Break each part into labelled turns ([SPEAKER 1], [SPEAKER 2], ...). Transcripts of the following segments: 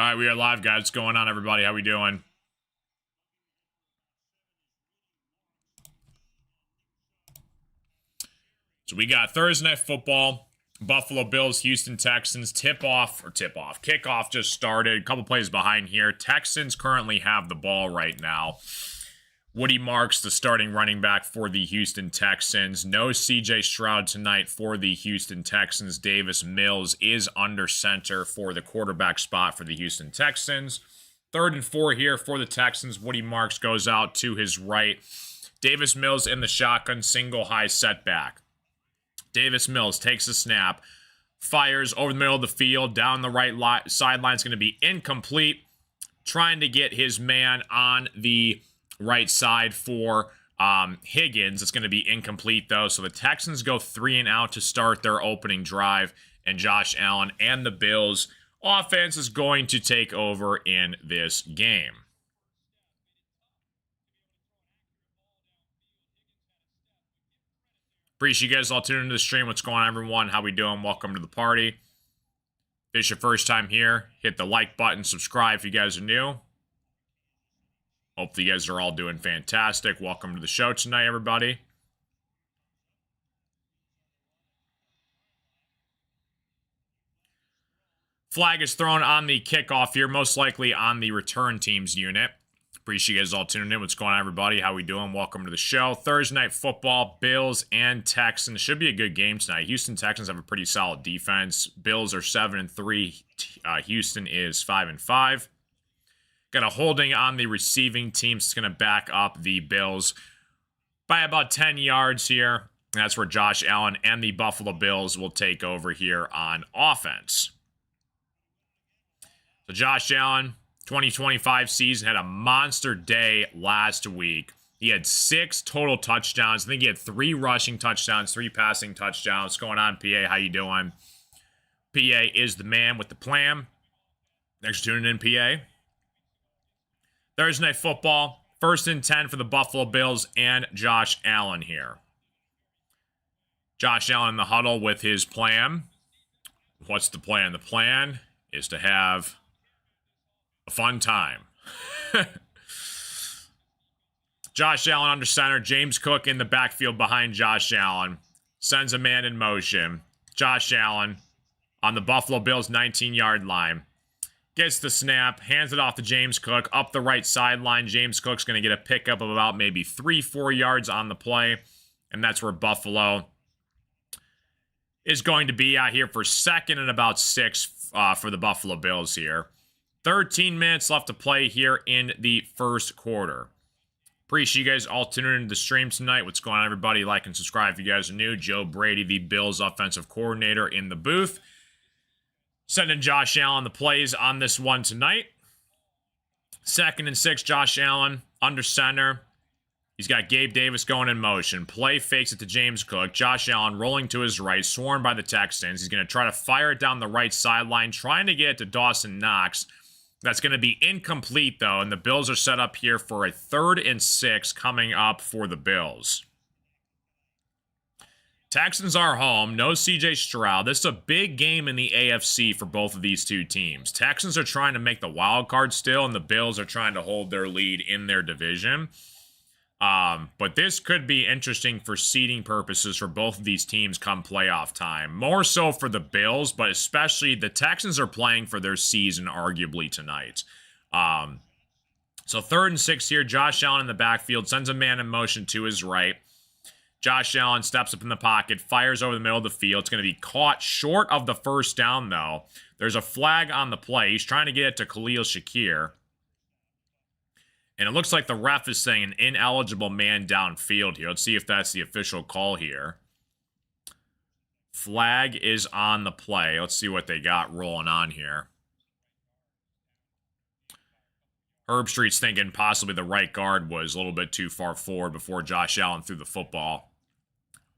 [SPEAKER 1] right, we are live, guys. What's going on, everybody? How we doing? So we got Thursday Night Football, Buffalo Bills, Houston Texans, kickoff just started. A couple plays behind here. Texans currently have the ball right now. Woody Marks, the starting running back for the Houston Texans. No CJ Stroud tonight for the Houston Texans. Davis Mills is under center for the quarterback spot for the Houston Texans. 3rd and 4 here for the Texans. Woody Marks goes out to his right. Davis Mills in the shotgun, single high setback. Davis Mills takes a snap, fires over the middle of the field, down the right sideline. It's going to be incomplete. Trying to get his man on the right side for Higgins. It's going to be incomplete, though. So the Texans go 3 and out to start their opening drive. And Josh Allen and the Bills offense is going to take over in this game. Appreciate you guys all tuning into the stream. What's going on, everyone? How we doing? Welcome to the party. If it's your first time here, hit the like button, subscribe if you guys are new. Hope you guys are all doing fantastic. Welcome to the show tonight, everybody. Flag is thrown on the kickoff here, most likely on the return team's unit. Appreciate you guys all tuning in. What's going on, everybody? How we doing? Welcome to the show. Thursday Night Football, Bills and Texans. Should be a good game tonight. Houston Texans have a pretty solid defense. Bills are 7-3. Houston is 5-5. Got a holding on the receiving team. It's going to back up the Bills by about 10 yards here. That's where Josh Allen and the Buffalo Bills will take over here on offense. So Josh Allen, 2025 season, had a monster day last week. He had 6 total touchdowns. I think he had 3 rushing touchdowns, 3 passing touchdowns. What's going on, PA? How you doing? PA is the man with the plan. Thanks for tuning in, PA. Thursday Night Football, 1st and 10 for the Buffalo Bills and Josh Allen here. Josh Allen in the huddle with his plan. What's the plan? The plan is to have a fun time. Josh Allen under center. James Cook in the backfield behind Josh Allen. Sends a man in motion. Josh Allen on the Buffalo Bills 19-yard line. Gets the snap, hands it off to James Cook, up the right sideline. James Cook's going to get a pickup of about maybe 3-4 yards on the play, and that's where Buffalo is going to be out here for 2nd and about 6 for the Buffalo Bills here. 13 minutes left to play here in the first quarter. Appreciate you guys all tuning into the stream tonight. What's going on, everybody? Like and subscribe if you guys are new. Joe Brady, the Bills offensive coordinator, in the booth. Sending Josh Allen the plays on this one tonight. 2nd and 6, Josh Allen under center. He's got Gabe Davis going in motion. Play fakes it to James Cook. Josh Allen rolling to his right, swarmed by the Texans. He's going to try to fire it down the right sideline, trying to get it to Dawson Knox. That's going to be incomplete, though, and the Bills are set up here for a 3rd and 6 coming up for the Bills. Texans are home. No CJ Stroud. This is a big game in the AFC for both of these two teams. Texans are trying to make the wild card still, and the Bills are trying to hold their lead in their division. But this could be interesting for seeding purposes for both of these teams come playoff time. More so for the Bills, but especially the Texans are playing for their season arguably tonight. So 3rd and 6 here. Josh Allen in the backfield. Sends a man in motion to his right. Josh Allen steps up in the pocket, fires over the middle of the field. It's going to be caught short of the first down, though. There's a flag on the play. He's trying to get it to Khalil Shakir. And it looks like the ref is saying an ineligible man downfield here. Let's see if that's the official call here. Flag is on the play. Let's see what they got rolling on here. Herb Street's thinking possibly the right guard was a little bit too far forward before Josh Allen threw the football.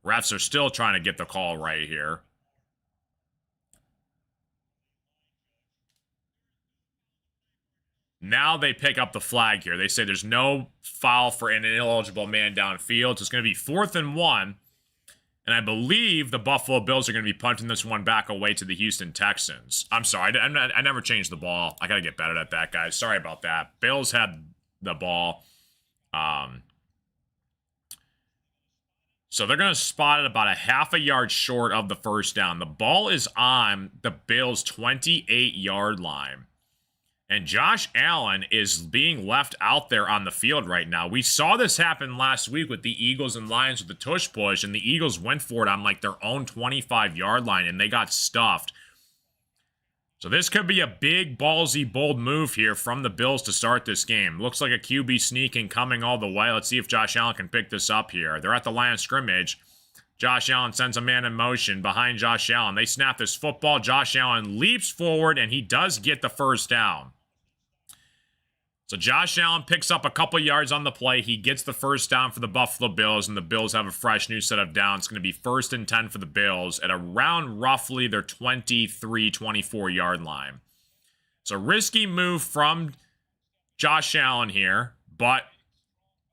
[SPEAKER 1] Refs are still trying to get the call right here. Now they pick up the flag here. They say there's no foul for an ineligible man downfield. So it's going to be 4th and 1. And I believe the Buffalo Bills are going to be punting this one back away to the Houston Texans. I'm sorry, I never changed the ball. I got to get better at that, guys. Sorry about that. Bills had the ball. So they're going to spot it about a half a yard short of the first down. The ball is on the Bills' 28-yard line. And Josh Allen is being left out there on the field right now. We saw this happen last week with the Eagles and Lions with the tush push, and the Eagles went for it on like their own 25-yard line, and they got stuffed. So this could be a big, ballsy, bold move here from the Bills to start this game. Looks like a QB sneaking coming all the way. Let's see if Josh Allen can pick this up here. They're at the line of scrimmage. Josh Allen sends a man in motion behind Josh Allen. They snap this football. Josh Allen leaps forward, and he does get the first down. So Josh Allen picks up a couple yards on the play. He gets the first down for the Buffalo Bills, and the Bills have a fresh new set of downs. It's going to be 1st and 10 for the Bills at around roughly their 23, 24-yard line. So risky move from Josh Allen here, but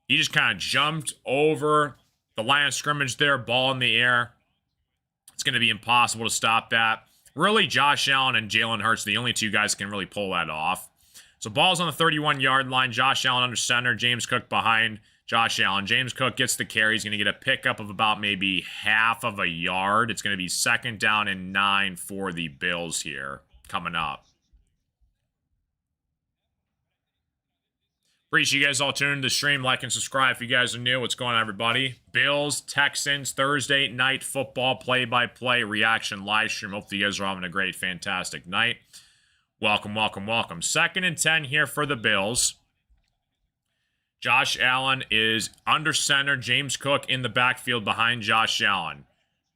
[SPEAKER 1] he just kind of jumped over the line of scrimmage there, ball in the air. It's going to be impossible to stop that. Really, Josh Allen and Jalen Hurts, the only two guys can really pull that off. So ball's on the 31-yard line. Josh Allen under center. James Cook behind Josh Allen. James Cook gets the carry. He's going to get a pickup of about maybe half of a yard. It's going to be 2nd down and 9 for the Bills here coming up. Appreciate you guys all tuning in to the stream. Like and subscribe if you guys are new. What's going on, everybody? Bills, Texans, Thursday night football play-by-play reaction live stream. Hopefully you guys are having a great, fantastic night. Welcome, welcome, welcome. 2nd and 10 here for the Bills. Josh Allen is under center. James Cook in the backfield behind Josh Allen.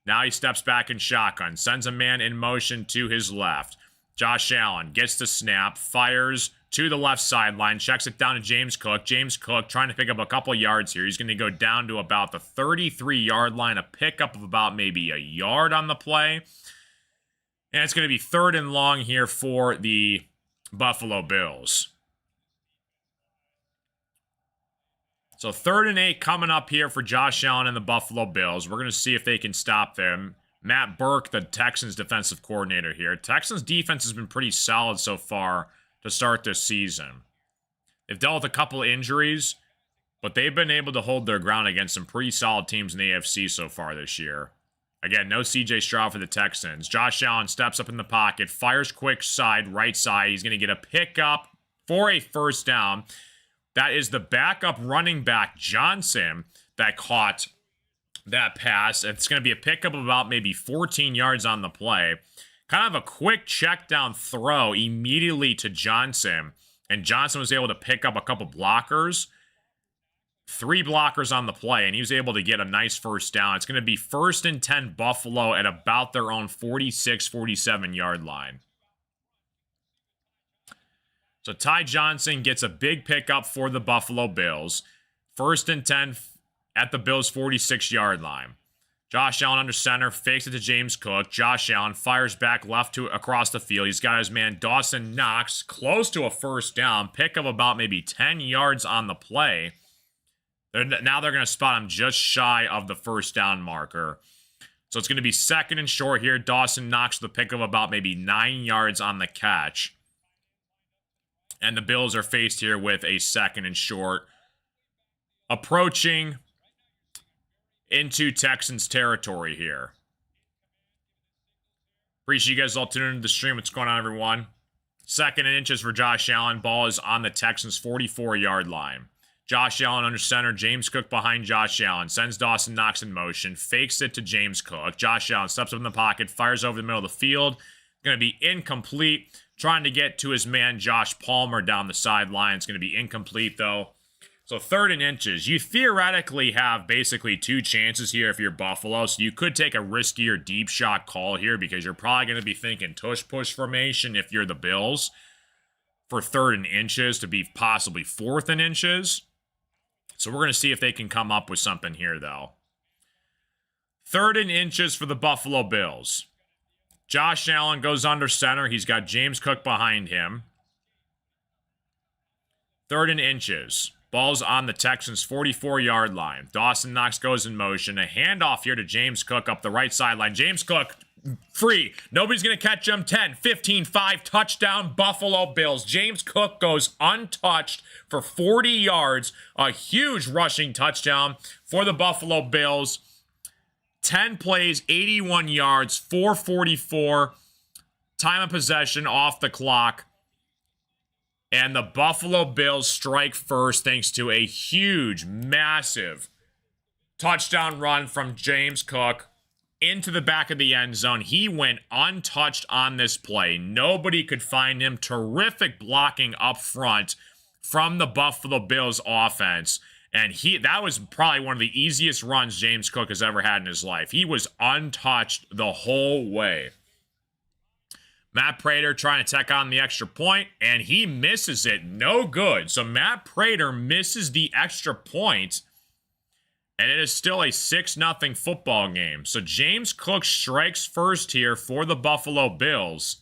[SPEAKER 1] Now he steps back in shotgun. Sends a man in motion to his left. Josh Allen gets the snap. Fires to the left sideline. Checks it down to James Cook. James Cook trying to pick up a couple yards here. He's going to go down to about the 33-yard line. A pickup of about maybe a yard on the play. And it's going to be 3rd and long here for the Buffalo Bills. So 3rd and 8 coming up here for Josh Allen and the Buffalo Bills. We're going to see if they can stop them. Matt Burke, the Texans defensive coordinator here. Texans defense has been pretty solid so far to start this season. They've dealt with a couple injuries, but they've been able to hold their ground against some pretty solid teams in the AFC so far this year. Again, no C.J. Stroud for the Texans. Josh Allen steps up in the pocket, fires quick side, right side. He's going to get a pickup for a first down. That is the backup running back, Johnson, that caught that pass. It's going to be a pickup of about maybe 14 yards on the play. Kind of a quick check down throw immediately to Johnson. And Johnson was able to pick up a couple blockers. 3 blockers on the play, and he was able to get a nice first down. It's going to be 1st and 10 Buffalo at about their own 46, 47-yard line. So Ty Johnson gets a big pickup for the Buffalo Bills. 1st and 10 at the Bills' 46-yard line. Josh Allen under center, fakes it to James Cook. Josh Allen fires back left to across the field. He's got his man Dawson Knox close to a first down. Pickup about maybe 10 yards on the play. Now they're going to spot him just shy of the first down marker. So it's going to be 2nd and short here. Dawson Knox with a pick of about maybe 9 yards on the catch. And the Bills are faced here with a 2nd and short. Approaching into Texans territory here. Appreciate you guys all tuning into the stream. What's going on, everyone? 2nd and inches for Josh Allen. Ball is on the Texans' 44-yard line. Josh Allen under center. James Cook behind Josh Allen. Sends Dawson Knox in motion. Fakes it to James Cook. Josh Allen steps up in the pocket. Fires over the middle of the field. Going to be incomplete. Trying to get to his man Josh Palmer down the sideline. It's going to be incomplete, though. So 3rd and inches. You theoretically have basically 2 chances here if you're Buffalo. So you could take a riskier deep shot call here because you're probably going to be thinking tush-push formation if you're the Bills. For 3rd and inches to be possibly 4th and inches. So we're going to see if they can come up with something here, though. 3rd and inches for the Buffalo Bills. Josh Allen goes under center. He's got James Cook behind him. 3rd and inches. Ball's on the Texans' 44-yard line. Dawson Knox goes in motion. A handoff here to James Cook up the right sideline. James Cook, free. Nobody's going to catch him. 10, 15, 5, touchdown, Buffalo Bills. James Cook goes untouched for 40 yards. A huge rushing touchdown for the Buffalo Bills. 10 plays, 81 yards, 4:44. Time of possession off the clock. And the Buffalo Bills strike first thanks to a huge, massive touchdown run from James Cook into the back of the end zone. He went untouched on this play. Nobody could find him. Terrific blocking up front from the Buffalo Bills offense. And that was probably one of the easiest runs James Cook has ever had in his life. He was untouched the whole way. Matt Prater trying to tack on the extra point, and he misses it. No good. So Matt Prater misses the extra point, and it is still a 6-0 football game. So James Cook strikes first here for the Buffalo Bills,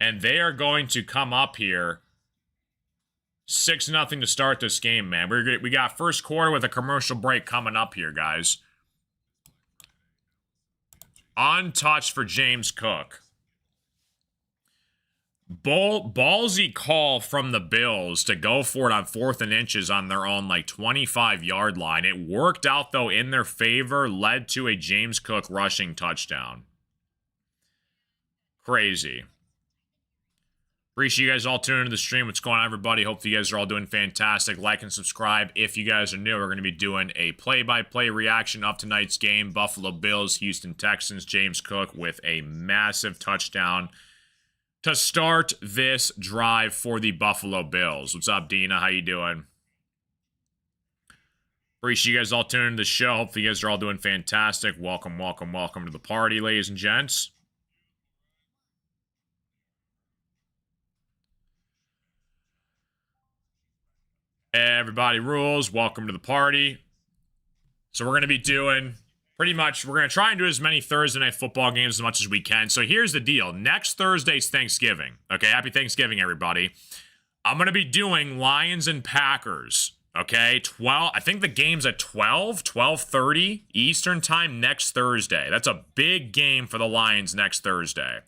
[SPEAKER 1] and they are going to come up here 6-0 to start this game, man. We got first quarter with a commercial break coming up here, guys. Untouched for James Cook. Ballsy call from the Bills to go for it on 4th and inches on their own, 25-yard line. It worked out, though, in their favor, led to a James Cook rushing touchdown. Crazy. Appreciate you guys all tuning into the stream. What's going on, everybody? Hope you guys are all doing fantastic. Like and subscribe. If you guys are new, we're going to be doing a play-by-play reaction of tonight's game. Buffalo Bills, Houston Texans. James Cook with a massive touchdown to start this drive for the Buffalo Bills. What's up, Dina? How you doing? Appreciate you guys all tuning into the show. Hopefully you guys are all doing fantastic. Welcome, welcome, welcome to the party, ladies and gents. Everybody rules. Welcome to the party. So we're going to be doing pretty much, we're going to try and do as many Thursday night football games as much as we can. So here's the deal. Next Thursday's Thanksgiving. Okay, happy Thanksgiving, everybody. I'm going to be doing Lions and Packers. Okay, I think the game's at 12:30 Eastern time next Thursday. That's a big game for the Lions next Thursday.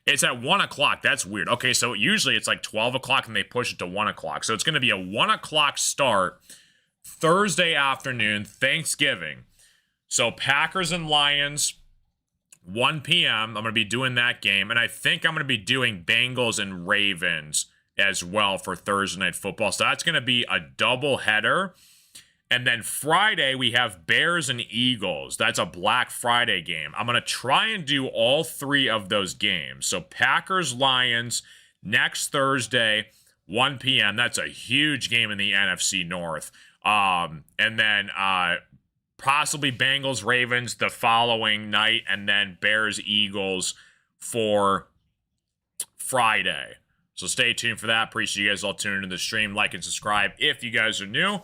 [SPEAKER 1] It's at 1 o'clock. That's weird. Okay, so usually it's 12 o'clock and they push it to 1 o'clock. So it's going to be a 1 o'clock start Thursday afternoon, Thanksgiving. So Packers and Lions, 1 p.m. I'm going to be doing that game. And I think I'm going to be doing Bengals and Ravens as well for Thursday Night Football. So that's going to be a double header. And then Friday, we have Bears and Eagles. That's a Black Friday game. I'm going to try and do all 3 of those games. So Packers, Lions, next Thursday, 1 p.m. That's a huge game in the NFC North. And then possibly Bengals, Ravens the following night. And then Bears, Eagles for Friday. So stay tuned for that. Appreciate you guys all tuning into the stream. Like and subscribe if you guys are new.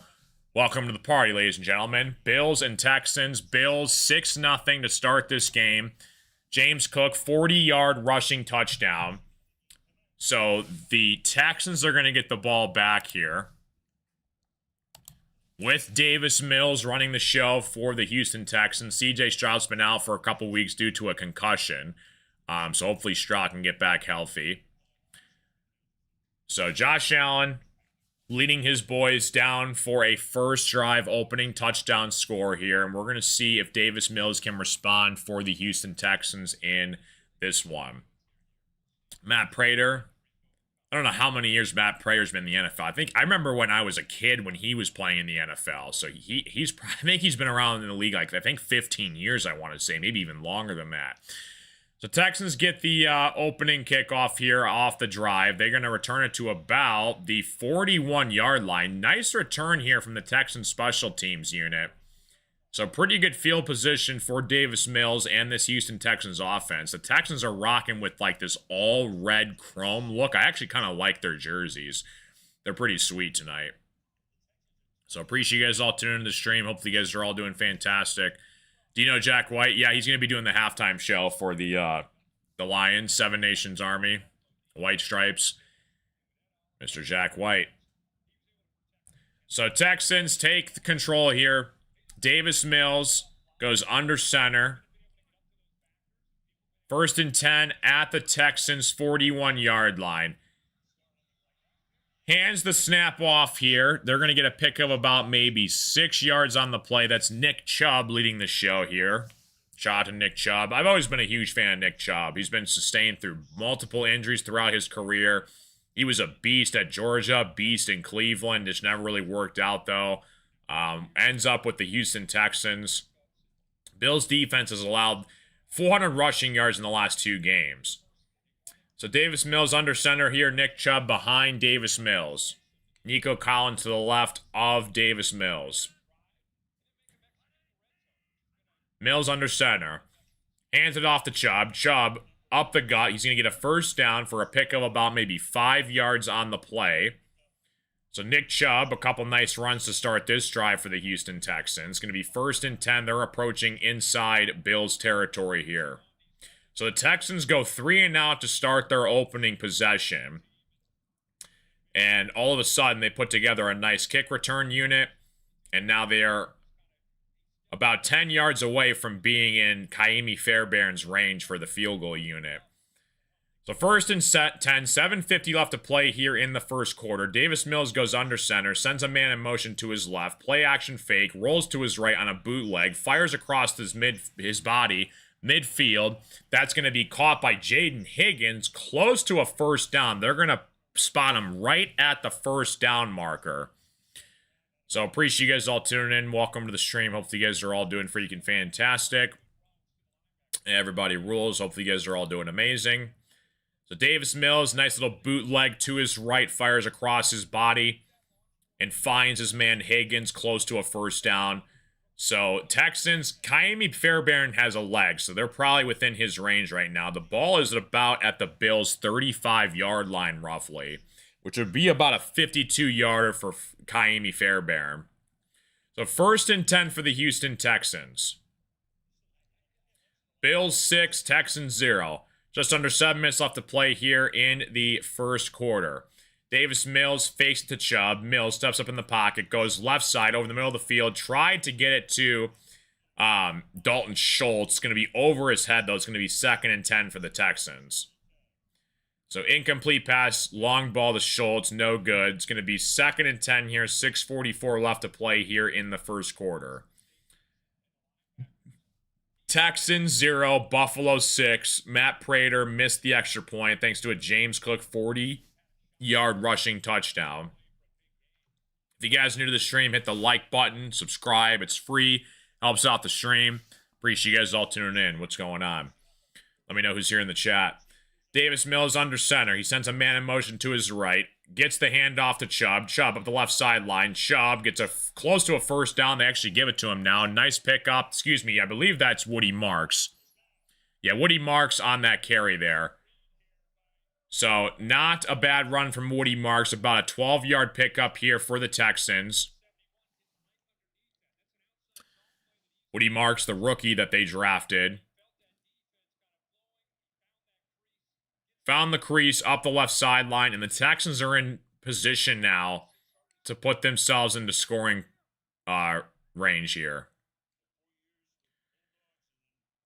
[SPEAKER 1] Welcome to the party, ladies and gentlemen. Bills and Texans. Bills 6-0 to start this game. James Cook, 40-yard rushing touchdown. So the Texans are going to get the ball back here, with Davis Mills running the show for the Houston Texans. C.J. Stroud's been out for a couple weeks due to a concussion. So hopefully Stroud can get back healthy. So Josh Allen leading his boys down for a first drive opening touchdown score here. And we're going to see if Davis Mills can respond for the Houston Texans in this one. Matt Prater. I don't know how many years Matt Prater's been in the NFL. I remember when I was a kid when he was playing in the NFL. So I think he's been around in the league 15 years, I want to say, maybe even longer than that. So Texans get the opening kickoff here off the drive. They're going to return it to about the 41-yard line. Nice return here from the Texans special teams unit. So pretty good field position for Davis Mills and this Houston Texans offense. The Texans are rocking with this all red chrome look. I actually kind of like their jerseys. They're pretty sweet tonight. So appreciate you guys all tuning in the stream. Hopefully you guys are all doing fantastic. Do you know Jack White? Yeah, he's going to be doing the halftime show for the Lions, Seven Nations Army, White Stripes. Mr. Jack White. So Texans take the control here. Davis Mills goes under center. 1st and 10 at the Texans' 41-yard line. Hands the snap off here. They're going to get a pick of about maybe 6 yards on the play. That's Nick Chubb leading the show here. Shout out to Nick Chubb. I've always been a huge fan of Nick Chubb. He's been sustained through multiple injuries throughout his career. He was a beast at Georgia, beast in Cleveland. Just never really worked out, though. Ends up with the Houston Texans. Bills defense has allowed 400 rushing yards in the last 2 games. So Davis Mills under center here. Nick Chubb behind Davis Mills. Nico Collins to the left of Davis Mills. Mills under center. Hands it off to Chubb. Chubb up the gut. He's going to get a first down for a pick of about maybe 5 yards on the play. So Nick Chubb, a couple nice runs to start this drive for the Houston Texans. Going to be 1st and 10. They're approaching inside Bills territory here. So the Texans go 3 and out to start their opening possession. And all of a sudden, they put together a nice kick return unit. And now they are about 10 yards away from being in Kaimi Fairbairn's range for the field goal unit. So 1st and 10, 7:50 left to play here in the first quarter. Davis Mills goes under center, sends a man in motion to his left, play action fake, rolls to his right on a bootleg, fires across his body, midfield. That's going to be caught by Jaden Higgins, close to a first down. They're going to spot him right at the first down marker. So appreciate you guys all tuning in. Welcome to the stream. Hopefully you guys are all doing freaking fantastic. Everybody rules. Hopefully you guys are all doing amazing. So Davis Mills, nice little bootleg to his right, fires across his body and finds his man Higgins close to a first down. So Texans, Kaimi Fairbairn has a leg, so they're probably within his range right now. The ball is about at the Bills' 35-yard line roughly, which would be about a 52-yarder for Kaimi Fairbairn. So 1st and 10 for the Houston Texans. Bills 6, Texans 0. Just under 7 minutes left to play here in the first quarter. Davis Mills fakes it to Chubb. Mills steps up in the pocket, goes left side over the middle of the field, tried to get it to Dalton Schultz. It's going to be over his head, though. It's going to be 2nd and 10 for the Texans. So incomplete pass, long ball to Schultz, no good. It's going to be 2nd and 10 here, 6:44 left to play here in the first quarter. Texans 0, Buffalo 6. Matt Prater missed the extra point thanks to a James Cook 40-yard rushing touchdown. If you guys are new to the stream, hit the like button, subscribe. It's free. Helps out the stream. Appreciate you guys all tuning in. What's going on? Let me know who's here in the chat. Davis Mills under center. He sends a man in motion to his right. Gets the handoff to Chubb. Chubb up the left sideline. Chubb gets close to a first down. They actually give it to him now. Nice pickup. Excuse me. I believe that's Woody Marks. Yeah, Woody Marks on that carry there. So not a bad run from Woody Marks. About a 12-yard pickup here for the Texans. Woody Marks, the rookie that they drafted. Found the crease up the left sideline, and the Texans are in position now to put themselves into scoring range here.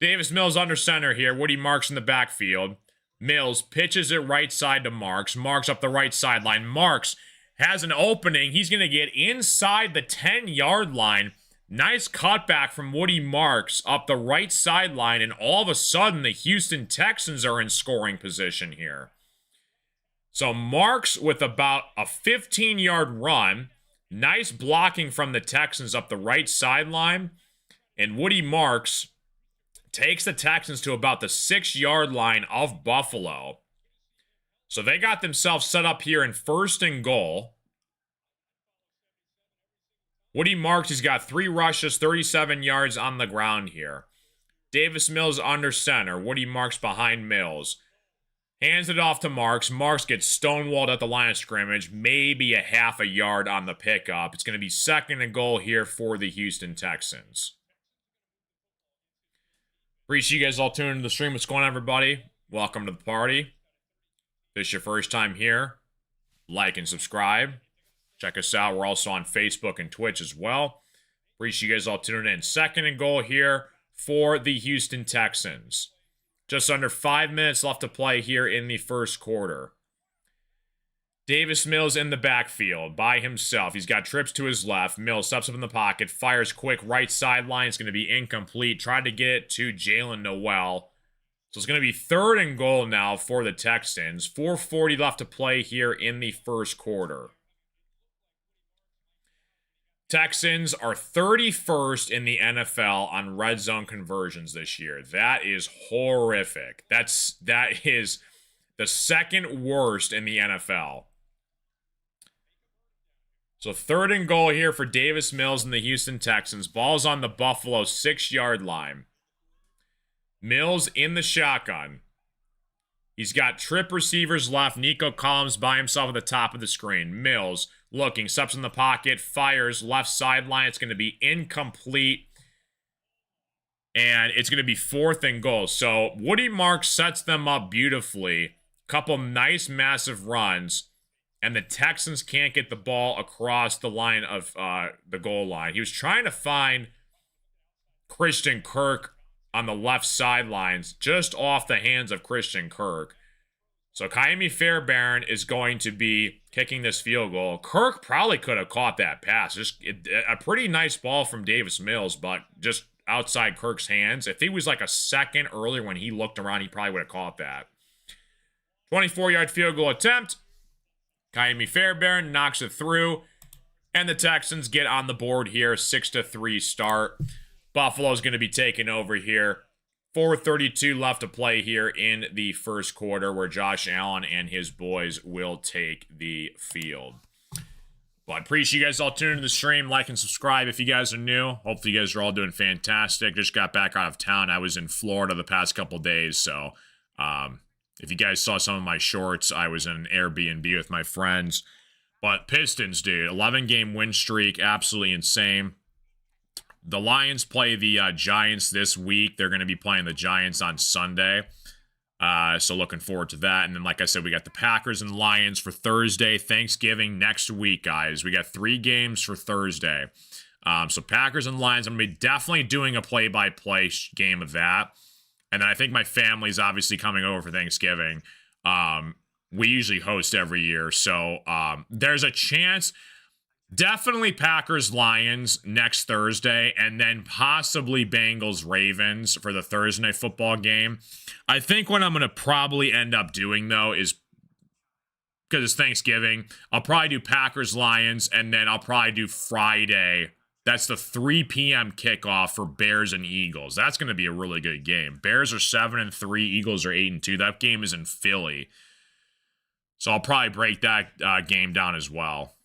[SPEAKER 1] Davis Mills under center here. Woody Marks in the backfield. Mills pitches it right side to Marks. Marks up the right sideline. Marks has an opening. He's going to get inside the 10-yard line. Nice cutback from Woody Marks up the right sideline, and all of a sudden, the Houston Texans are in scoring position here. So Marks with about a 15-yard run. Nice blocking from the Texans up the right sideline. And Woody Marks takes the Texans to about the 6-yard line of Buffalo. So they got themselves set up here in 1st and goal. Woody Marks, he's got 3 rushes, 37 yards on the ground here. Davis Mills under center. Woody Marks behind Mills. Hands it off to Marks. Marks gets stonewalled at the line of scrimmage. Maybe a half a yard on the pickup. It's going to be 2nd and goal here for the Houston Texans. Appreciate you guys all tuning into the stream. What's going on, everybody? Welcome to the party. If this is your first time here, like and subscribe. Check us out. We're also on Facebook and Twitch as well. Appreciate you guys all tuning in. 2nd and goal here for the Houston Texans. Just under 5 minutes left to play here in the first quarter. Davis Mills in the backfield by himself. He's got trips to his left. Mills steps up in the pocket, fires quick right sideline. It's going to be incomplete. Tried to get it to Jalen Noel. So it's going to be 3rd and goal now for the Texans. 4:40 left to play here in the first quarter. Texans are 31st in the NFL on red zone conversions this year. That is horrific. That is the 2nd worst in the NFL. So 3rd and goal here for Davis Mills and the Houston Texans. Ball's on the Buffalo 6-yard line. Mills in the shotgun. He's got trip receivers left. Nico Collins by himself at the top of the screen. Mills looking, steps in the pocket, fires left sideline. It's going to be incomplete. And it's going to be 4th and goal. So Woody Marks sets them up beautifully. Couple nice, massive runs. And the Texans can't get the ball across the line of the goal line. He was trying to find Christian Kirk on the left sidelines, just off the hands of Christian Kirk. So Kaimi Fairbairn is going to be kicking this field goal. Kirk probably could have caught that pass. Just a pretty nice ball from Davis Mills, but just outside Kirk's hands. If he was like a second earlier when he looked around, he probably would have caught that. 24-yard field goal attempt. Kaimi Fairbairn knocks it through. And the Texans get on the board here. 6-3 start. Buffalo's going to be taking over here. 4:32 left to play here in the first quarter, where Josh Allen and his boys will take the field. Well, I appreciate you guys all tuning in the stream. Like and subscribe if you guys are new. Hopefully you guys are all doing fantastic. Just got back out of town. I was in Florida the past couple days, so if you guys saw some of my shorts, I was in an Airbnb with my friends. But Pistons, dude, 11-game win streak, absolutely insane. The Lions play the Giants this week. They're going to be playing the Giants on Sunday. So looking forward to that. And then, like I said, we got the Packers and Lions for Thursday. Thanksgiving next week, guys. We got 3 games for Thursday. So Packers and Lions, I'm going to be definitely doing a play-by-play game of that. And then I think my family's obviously coming over for Thanksgiving. We usually host every year. So there's a chance... Definitely Packers-Lions next Thursday, and then possibly Bengals-Ravens for the Thursday night football game. I think what I'm going to probably end up doing, though, is, because it's Thanksgiving, I'll probably do Packers-Lions, and then I'll probably do Friday. That's the 3 p.m. kickoff for Bears and Eagles. That's going to be a really good game. Bears are 7-3, Eagles are 8-2. That game is in Philly. So I'll probably break that game down as well.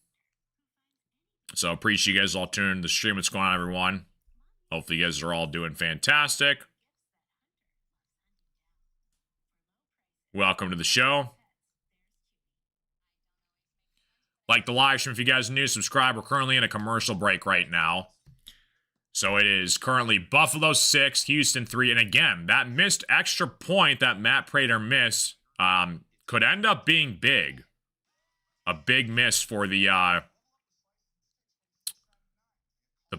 [SPEAKER 1] So appreciate you guys all tuning in the stream. What's going on, everyone? Hopefully you guys are all doing fantastic. Welcome to the show. Like the live stream if you guys are new, subscribe. We're currently in a commercial break right now. So it is currently Buffalo 6, Houston 3. And again, that missed extra point that Matt Prater missed could end up being big. A big miss for the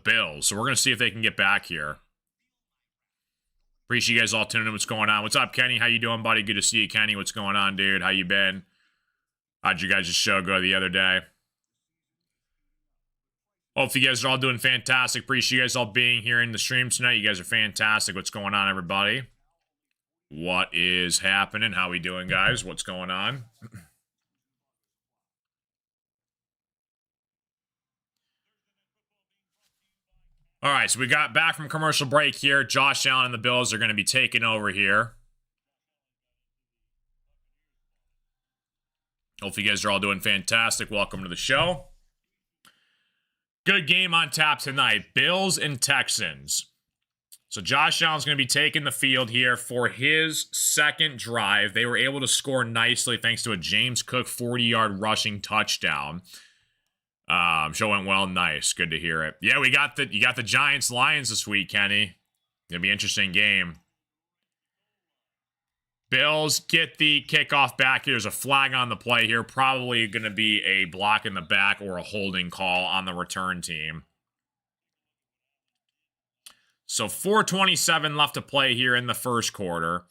[SPEAKER 1] Bills. So we're going to see if they can get back here. Appreciate you guys all tuning in. What's going on? What's up, Kenny? How you doing, buddy? Good to see you, Kenny. What's going on, dude? How you been? How'd you guys' show go the other day? Hopefully you guys are all doing fantastic. Appreciate you guys all being here in the stream tonight. You guys are fantastic. What's going on, everybody? What is happening? How we doing, guys? What's going on? All right, so we got back from commercial break here. Josh Allen and the Bills are going to be taking over here. Hopefully you guys are all doing fantastic. Welcome to the show. Good game on tap tonight. Bills and Texans. So Josh Allen's going to be taking the field here for his second drive. They were able to score nicely thanks to a James Cook 40-yard rushing touchdown. Show went well. Nice. Good to hear it. Yeah, you got the Giants-Lions this week, Kenny. It'll be an interesting game. Bills get the kickoff back. There's a flag on the play here. Probably going to be a block in the back or a holding call on the return team. So 4:27 left to play here in the first quarter.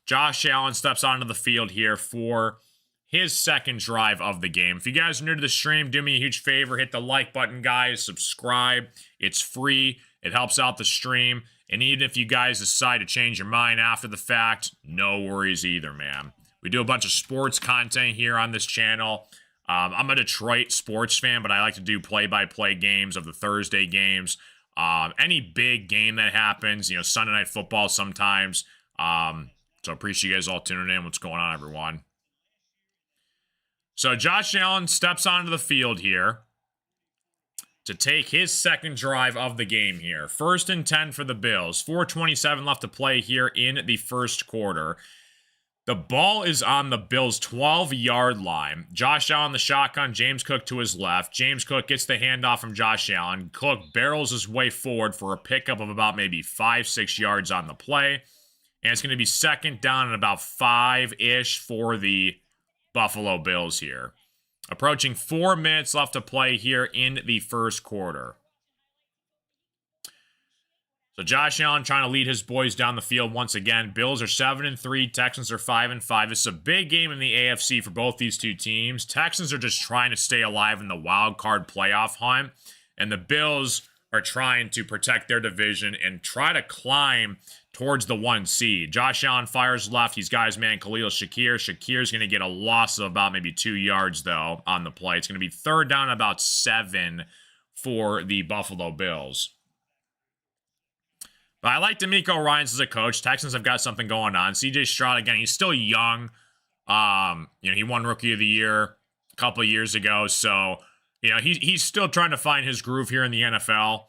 [SPEAKER 1] Josh Allen steps onto the field here for his second drive of the game. If you guys are new to the stream, do me a huge favor. Hit the like button, guys. Subscribe. It's free. It helps out the stream. And even if you guys decide to change your mind after the fact, no worries either, man. We do a bunch of sports content here on this channel. I'm a Detroit sports fan, but I like to do play-by-play games of the Thursday games. Any big game that happens, Sunday Night Football sometimes. So appreciate you guys all tuning in. What's going on, everyone? So Josh Allen steps onto the field here to take his second drive of the game here. 1st and 10 for the Bills. 4:27 left to play here in the first quarter. The ball is on the Bills' 12-yard line. Josh Allen, the shotgun, James Cook to his left. James Cook gets the handoff from Josh Allen. Cook barrels his way forward for a pickup of about maybe 5-6 yards on the play. And it's going to be 2nd down and about 5-ish for the Buffalo Bills here. Approaching 4 minutes left to play here in the first quarter. So Josh Allen trying to lead his boys down the field once again. Bills are 7-3. Texans are 5-5. It's a big game in the AFC for both these two teams. Texans are just trying to stay alive in the wild card playoff hunt. And the Bills are trying to protect their division and try to climb towards the 1 seed. Josh Allen fires left. He's got his man Khalil Shakir. Shakir's going to get a loss of about maybe 2 yards, though, on the play. It's going to be 3rd down and about 7 for the Buffalo Bills. But I like D'Amico Ryans as a coach. Texans have got something going on. CJ Stroud, again, he's still young. He won Rookie of the Year a couple of years ago. So, he's still trying to find his groove here in the NFL.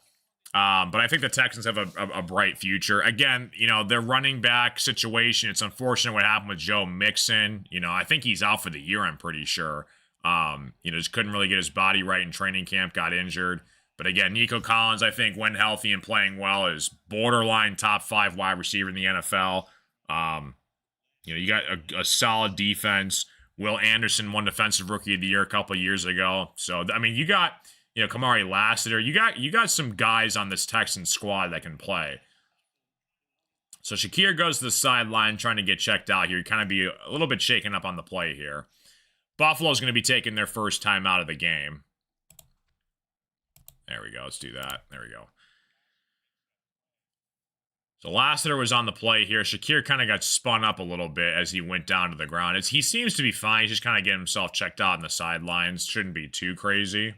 [SPEAKER 1] But I think the Texans have a bright future. Again, their running back situation, it's unfortunate what happened with Joe Mixon. I think he's out for the year, I'm pretty sure. Just couldn't really get his body right in training camp, got injured. But again, Nico Collins, I think, when healthy and playing well, is borderline top 5 wide receiver in the NFL. You got a solid defense. Will Anderson won Defensive Rookie of the Year a couple of years ago. So, you got, Kamari Lassiter. You got some guys on this Texans squad that can play. So Shakir goes to the sideline trying to get checked out here. Kind of be a little bit shaken up on the play here. Buffalo's going to be taking their first time out of the game. There we go. Let's do that. There we go. So Lassiter was on the play here. Shakir kind of got spun up a little bit as he went down to the ground. He seems to be fine. He's just kind of getting himself checked out on the sidelines. Shouldn't be too crazy.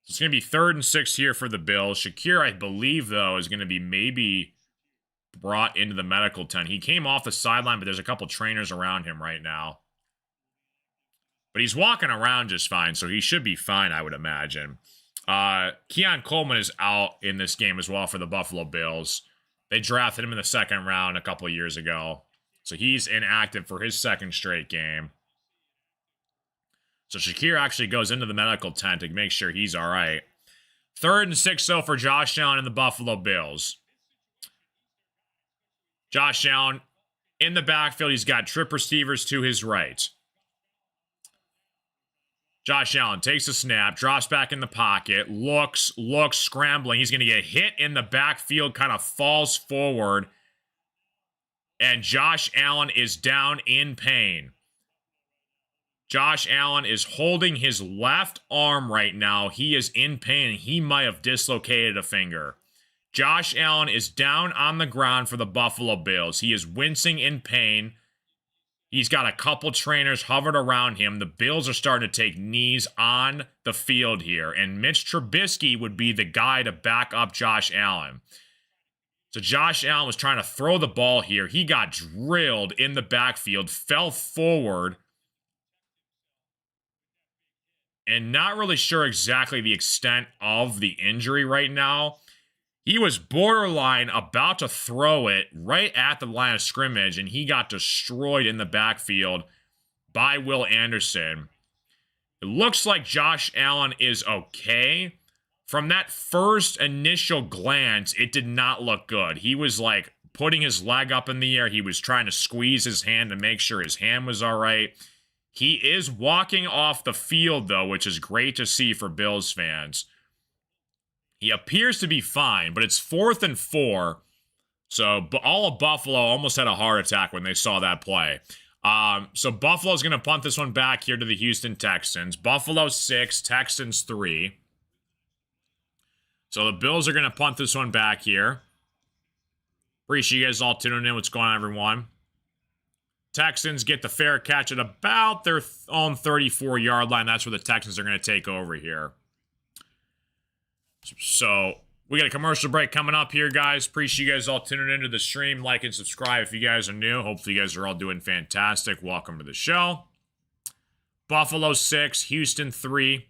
[SPEAKER 1] It's going to be 3rd and 6 here for the Bills. Shakir, I believe, though, is going to be maybe brought into the medical tent. He came off the sideline, but there's a couple trainers around him right now. But he's walking around just fine, so he should be fine, I would imagine. Keon Coleman is out in this game as well for the Buffalo Bills. They drafted him in the 2nd round a couple of years ago. So he's inactive for his 2nd straight game. So Shakir actually goes into the medical tent to make sure he's all right. 3rd and 6, though, for Josh Allen and the Buffalo Bills. Josh Allen in the backfield. He's got trip receivers to his right. Josh Allen takes a snap, drops back in the pocket, looks, scrambling. He's going to get hit in the backfield, kind of falls forward. And Josh Allen is down in pain. Josh Allen is holding his left arm right now. He is in pain. He might have dislocated a finger. Josh Allen is down on the ground for the Buffalo Bills. He is wincing in pain. He's got a couple trainers hovered around him. The Bills are starting to take knees on the field here. And Mitch Trubisky would be the guy to back up Josh Allen. So Josh Allen was trying to throw the ball here. He got drilled in the backfield, fell forward. And not really sure exactly the extent of the injury right now. He was borderline about to throw it right at the line of scrimmage, and he got destroyed in the backfield by Will Anderson. It looks like Josh Allen is okay. From that first initial glance, it did not look good. He was like putting his leg up in the air. He was trying to squeeze his hand to make sure his hand was all right. He is walking off the field, though, which is great to see for Bills fans. He appears to be fine, but it's 4th and 4. So all of Buffalo almost had a heart attack when they saw that play. So Buffalo's going to punt this one back here to the Houston Texans. Buffalo 6, Texans 3. So the Bills are going to punt this one back here. Appreciate you guys all tuning in. What's going on, everyone? Texans get the fair catch at about their own 34-yard line. That's where the Texans are going to take over here. So we got a commercial break coming up here, guys. Appreciate you guys all tuning into the stream. Like and subscribe if you guys are new. Hopefully you guys are all doing fantastic. Welcome to the show. Buffalo 6, Houston 3.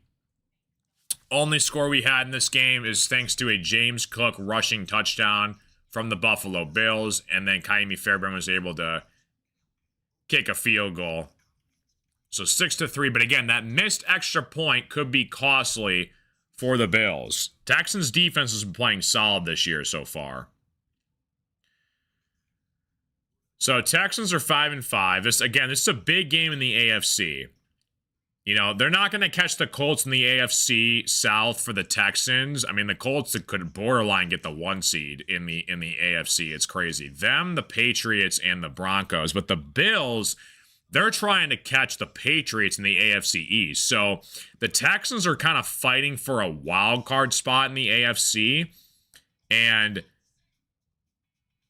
[SPEAKER 1] Only score we had in this game is thanks to a James Cook rushing touchdown from the Buffalo Bills, and then Kaimi Fairbairn was able to kick a field goal. So 6-3, but again, that missed extra point could be costly for the Bills. Texans defense has been playing solid this year so far. So Texans are 5-5. This is a big game in the AFC. You know, they're not going to catch the Colts in the AFC South for the Texans. I mean, the Colts could borderline get the 1 seed in the AFC. It's crazy. Them, the Patriots, and the Broncos. But the Bills, they're trying to catch the Patriots in the AFC East. So the Texans are kind of fighting for a wild card spot in the AFC. And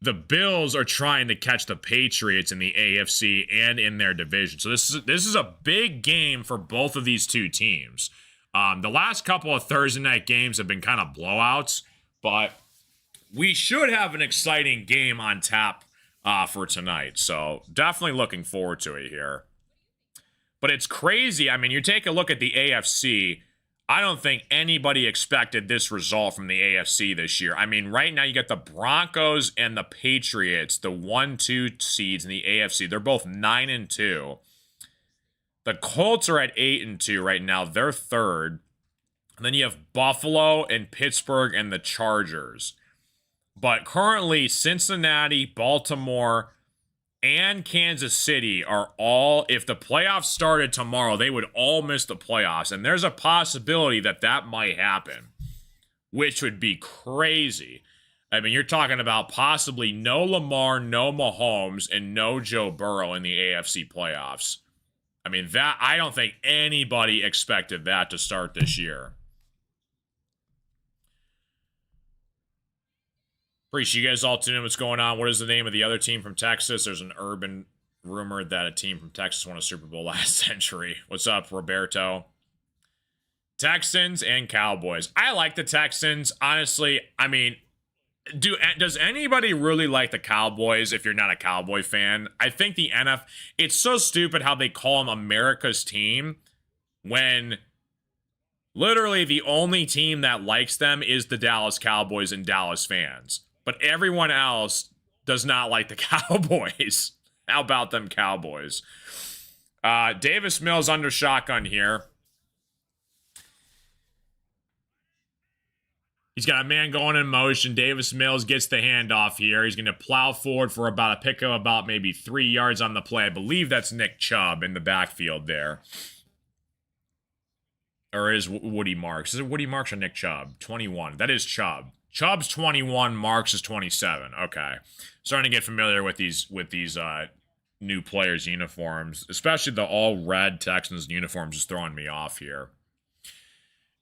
[SPEAKER 1] the Bills are trying to catch the Patriots in the AFC and in their division. So this is a big game for both of these two teams. The last couple of Thursday night games have been kind of blowouts, but we should have an exciting game on tap for tonight. So definitely looking forward to it here. But it's crazy. I mean, you take a look at the AFC. I don't think anybody expected this result from the AFC this year. I mean, right now you got the Broncos and the Patriots, the 1-2 seeds in the AFC. They're both 9-2. The Colts are at 8-2 right now. They're third. And then you have Buffalo and Pittsburgh and the Chargers. But currently, Cincinnati, Baltimore, and Kansas City are all, if the playoffs started tomorrow, they would all miss the playoffs. And there's a possibility that that might happen, which would be crazy. I mean, you're talking about possibly no Lamar, no Mahomes, and no Joe Burrow in the AFC playoffs. I mean, that I don't think anybody expected that to start this year. Appreciate you guys all tuning in. What's going on? What is the name of the other team from Texas? There's an urban rumor that a team from Texas won a Super Bowl last century. What's up, Roberto? Texans and Cowboys. I like the Texans. Honestly, I mean, does anybody really like the Cowboys if you're not a Cowboy fan? I think the NFL, it's so stupid how they call them America's team when literally the only team that likes them is the Dallas Cowboys and Dallas fans. But everyone else does not like the Cowboys. How about them Cowboys? Davis Mills under shotgun here. He's got a man going in motion. Davis Mills gets the handoff here. He's going to plow forward for about a pick of about maybe 3 yards on the play. I believe that's Nick Chubb in the backfield there. Or is Woody Marks? Is it Woody Marks or Nick Chubb? 21. That is Chubb. Chubb's 21. Marks is 27. Okay. Starting to get familiar with these new players' uniforms. Especially the all-red Texans uniforms is throwing me off here.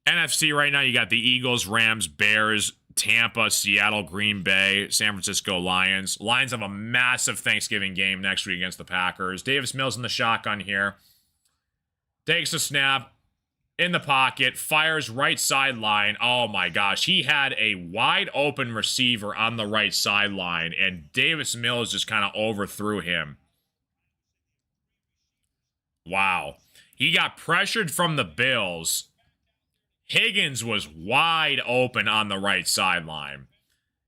[SPEAKER 1] NFC right now, you got the Eagles, Rams, Bears, Tampa, Seattle, Green Bay, San Francisco Lions. Lions have a massive Thanksgiving game next week against the Packers. Davis Mills in the shotgun here. Takes a snap. In the pocket, fires right sideline. Oh my gosh, he had a wide open receiver on the right sideline, and Davis Mills just kind of overthrew him. Wow. He got pressured from the Bills. Higgins was wide open on the right sideline.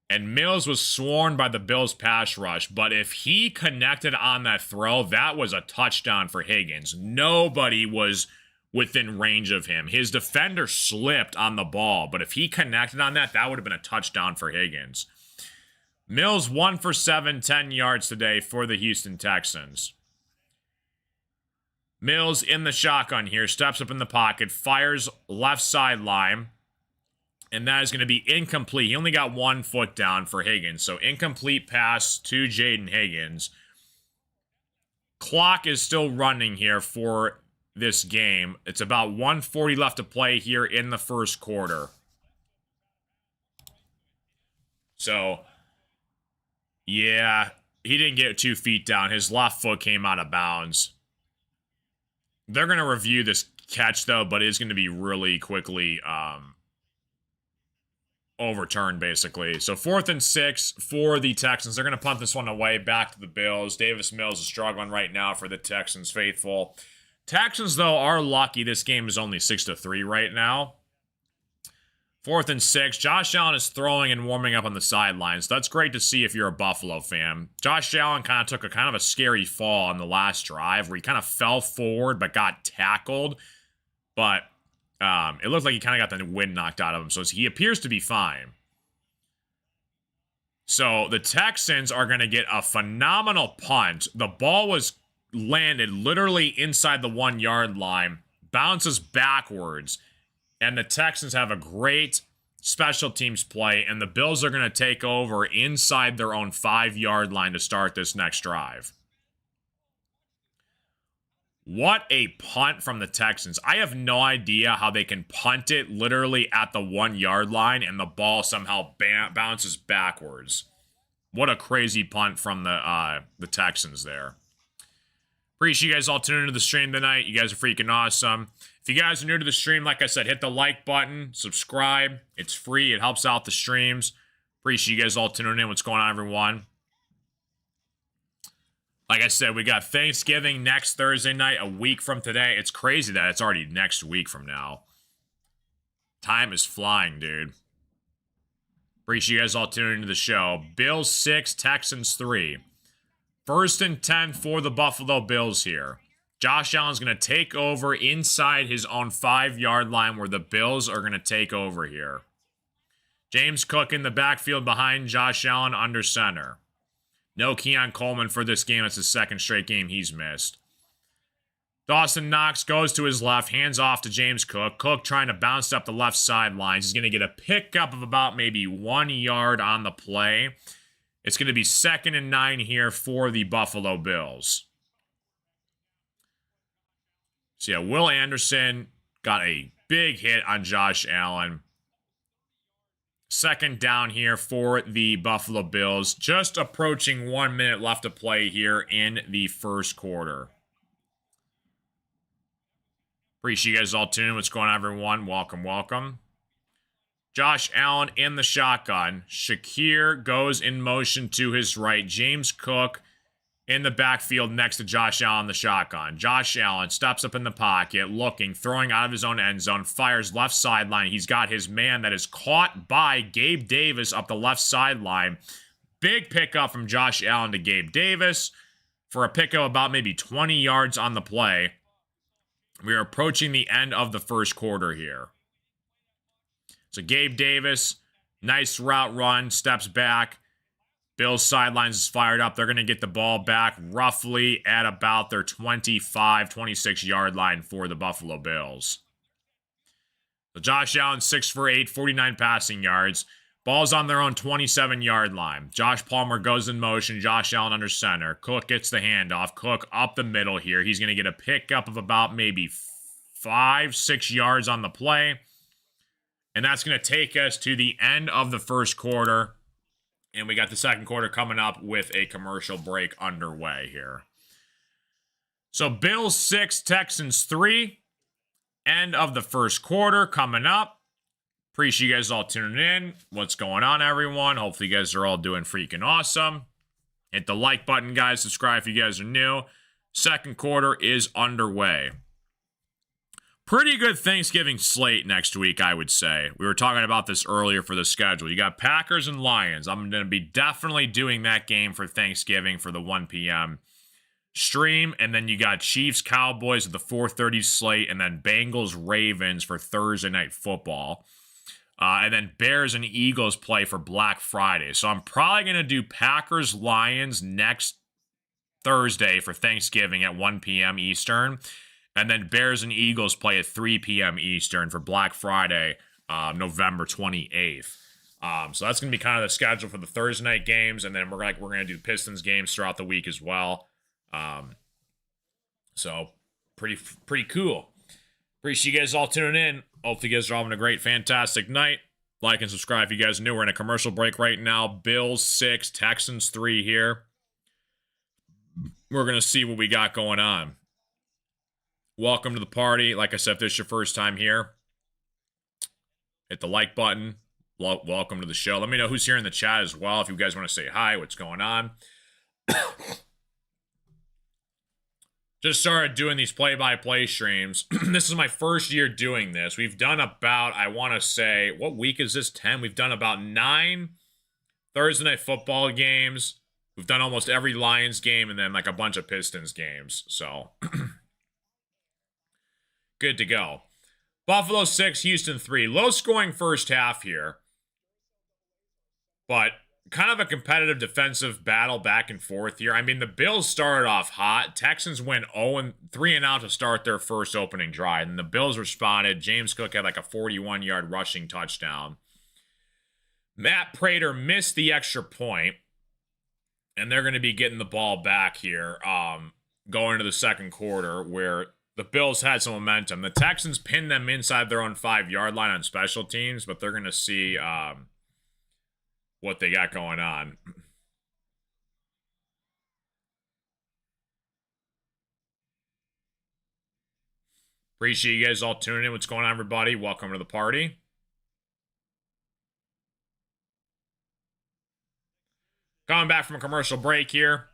[SPEAKER 1] And Mills was swarmed by the Bills' pass rush. But if he connected on that throw, that was a touchdown for Higgins. Nobody was within range of him. His defender slipped on the ball, but if he connected on that, that would have been a touchdown for Higgins. Mills 1 for 7, 10 yards today for the Houston Texans. Mills in the shotgun here, steps up in the pocket, fires left sideline, and that is going to be incomplete. He only got 1 foot down for Higgins, so incomplete pass to Jaden Higgins. Clock is still running here for this game. It's about 1:40 left to play here in the first quarter. So, yeah, he didn't get 2 feet down. His left foot came out of bounds. They're going to review this catch, though, but it's going to be really quickly overturned, basically. So 4th and 6 for the Texans. They're going to punt this one away back to the Bills. Davis Mills is struggling right now for the Texans faithful. Texans, though, are lucky. This game is only 6-3 right now. 4th and 6. Josh Allen is throwing and warming up on the sidelines. That's great to see if you're a Buffalo fan. Josh Allen kind of took a scary fall on the last drive where he kind of fell forward but got tackled. But it looked like he kind of got the wind knocked out of him. So he appears to be fine. So the Texans are going to get a phenomenal punt. The ball was landed literally inside the 1 yard line, bounces backwards. And the Texans have a great special teams play, and the Bills are going to take over inside their own 5 yard line to start this next drive. What a punt from the Texans. I have no idea how they can punt it literally at the 1 yard line and the ball somehow bounces backwards. What a crazy punt from the Texans there. Appreciate you guys all tuning into the stream tonight. You guys are freaking awesome. If you guys are new to the stream, like I said, hit the like button, subscribe. It's free. It helps out the streams. Appreciate you guys all tuning in. What's going on, everyone? Like I said, we got Thanksgiving next Thursday night, a week from today. It's crazy that it's already next week from now. Time is flying, dude. Appreciate you guys all tuning into the show. Bills 6, Texans 3. 1st and 10 for the Buffalo Bills here. Josh Allen's going to take over inside his own 5 yard line where the Bills are going to take over here. James Cook in the backfield behind Josh Allen under center. No Keon Coleman for this game. It's the 2nd straight game he's missed. Dawson Knox goes to his left, hands off to James Cook. Cook trying to bounce up the left sidelines. He's going to get a pickup of about maybe 1 yard on the play. It's going to be 2nd and 9 here for the Buffalo Bills. So, yeah, Will Anderson got a big hit on Josh Allen. 2nd down here for the Buffalo Bills. Just approaching 1 minute left to play here in the first quarter. Appreciate you guys all tuning. What's going on, everyone? Welcome, welcome. Josh Allen in the shotgun. Shakir goes in motion to his right. James Cook in the backfield next to Josh Allen, the shotgun. Josh Allen steps up in the pocket, looking, throwing out of his own end zone, fires left sideline. He's got his man that is caught by Gabe Davis up the left sideline. Big pickup from Josh Allen to Gabe Davis for a pickup about maybe 20 yards on the play. We are approaching the end of the first quarter here. So Gabe Davis, nice route run, steps back. Bills sidelines is fired up. They're going to get the ball back roughly at about their 25, 26 yard line for the Buffalo Bills. So Josh Allen, 6 for 8, 49 passing yards. Ball's on their own 27 yard line. Josh Palmer goes in motion. Josh Allen under center. Cook gets the handoff. Cook up the middle here. He's going to get a pickup of about maybe 5, 6 yards on the play. And that's going to take us to the end of the first quarter. And we got the second quarter coming up with a commercial break underway here. So Bills 6, Texans 3. End of the first quarter coming up. Appreciate you guys all tuning in. What's going on, everyone? Hopefully you guys are all doing freaking awesome. Hit the like button, guys. Subscribe if you guys are new. Second quarter is underway. Pretty good Thanksgiving slate next week, I would say. We were talking about this earlier for the schedule. You got Packers and Lions. I'm going to be definitely doing that game for Thanksgiving for the 1 p.m. stream. And then you got Chiefs, Cowboys at the 4:30 slate. And then Bengals, Ravens for Thursday Night Football. And then Bears and Eagles play for Black Friday. So I'm probably going to do Packers-Lions next Thursday for Thanksgiving at 1 p.m. Eastern. And then Bears and Eagles play at 3 p.m. Eastern for Black Friday, November 28th. So that's going to be kind of the schedule for the Thursday night games. And then we're going to do Pistons games throughout the week as well. So pretty cool. Appreciate you guys all tuning in. Hopefully you guys are having a great, fantastic night. Like and subscribe if you guys are new. We're in a commercial break right now. Bills 6, Texans 3 here. We're going to see what we got going on. Welcome to the party. Like I said, if this is your first time here, hit the like button. Welcome to the show. Let me know who's here in the chat as well. If you guys want to say hi, what's going on. Just started doing these play-by-play streams. This is my first year doing this. We've done about, I want to say, what week is this? 10? We've done about 9 Thursday night football games. We've done almost every Lions game and then like a bunch of Pistons games. So, good to go. Buffalo 6, Houston 3. Low-scoring first half here. But kind of a competitive defensive battle back and forth here. I mean, the Bills started off hot. Texans went 0-3 to start their first opening drive. And the Bills responded. James Cook had like a 41-yard rushing touchdown. Matt Prater missed the extra point. And they're going to be getting the ball back here going into the second quarter where the Bills had some momentum. The Texans pinned them inside their own 5-yard line on special teams, but they're going to see what they got going on. Appreciate you guys all tuning in. What's going on, everybody? Welcome to the party. Coming back from a commercial break here.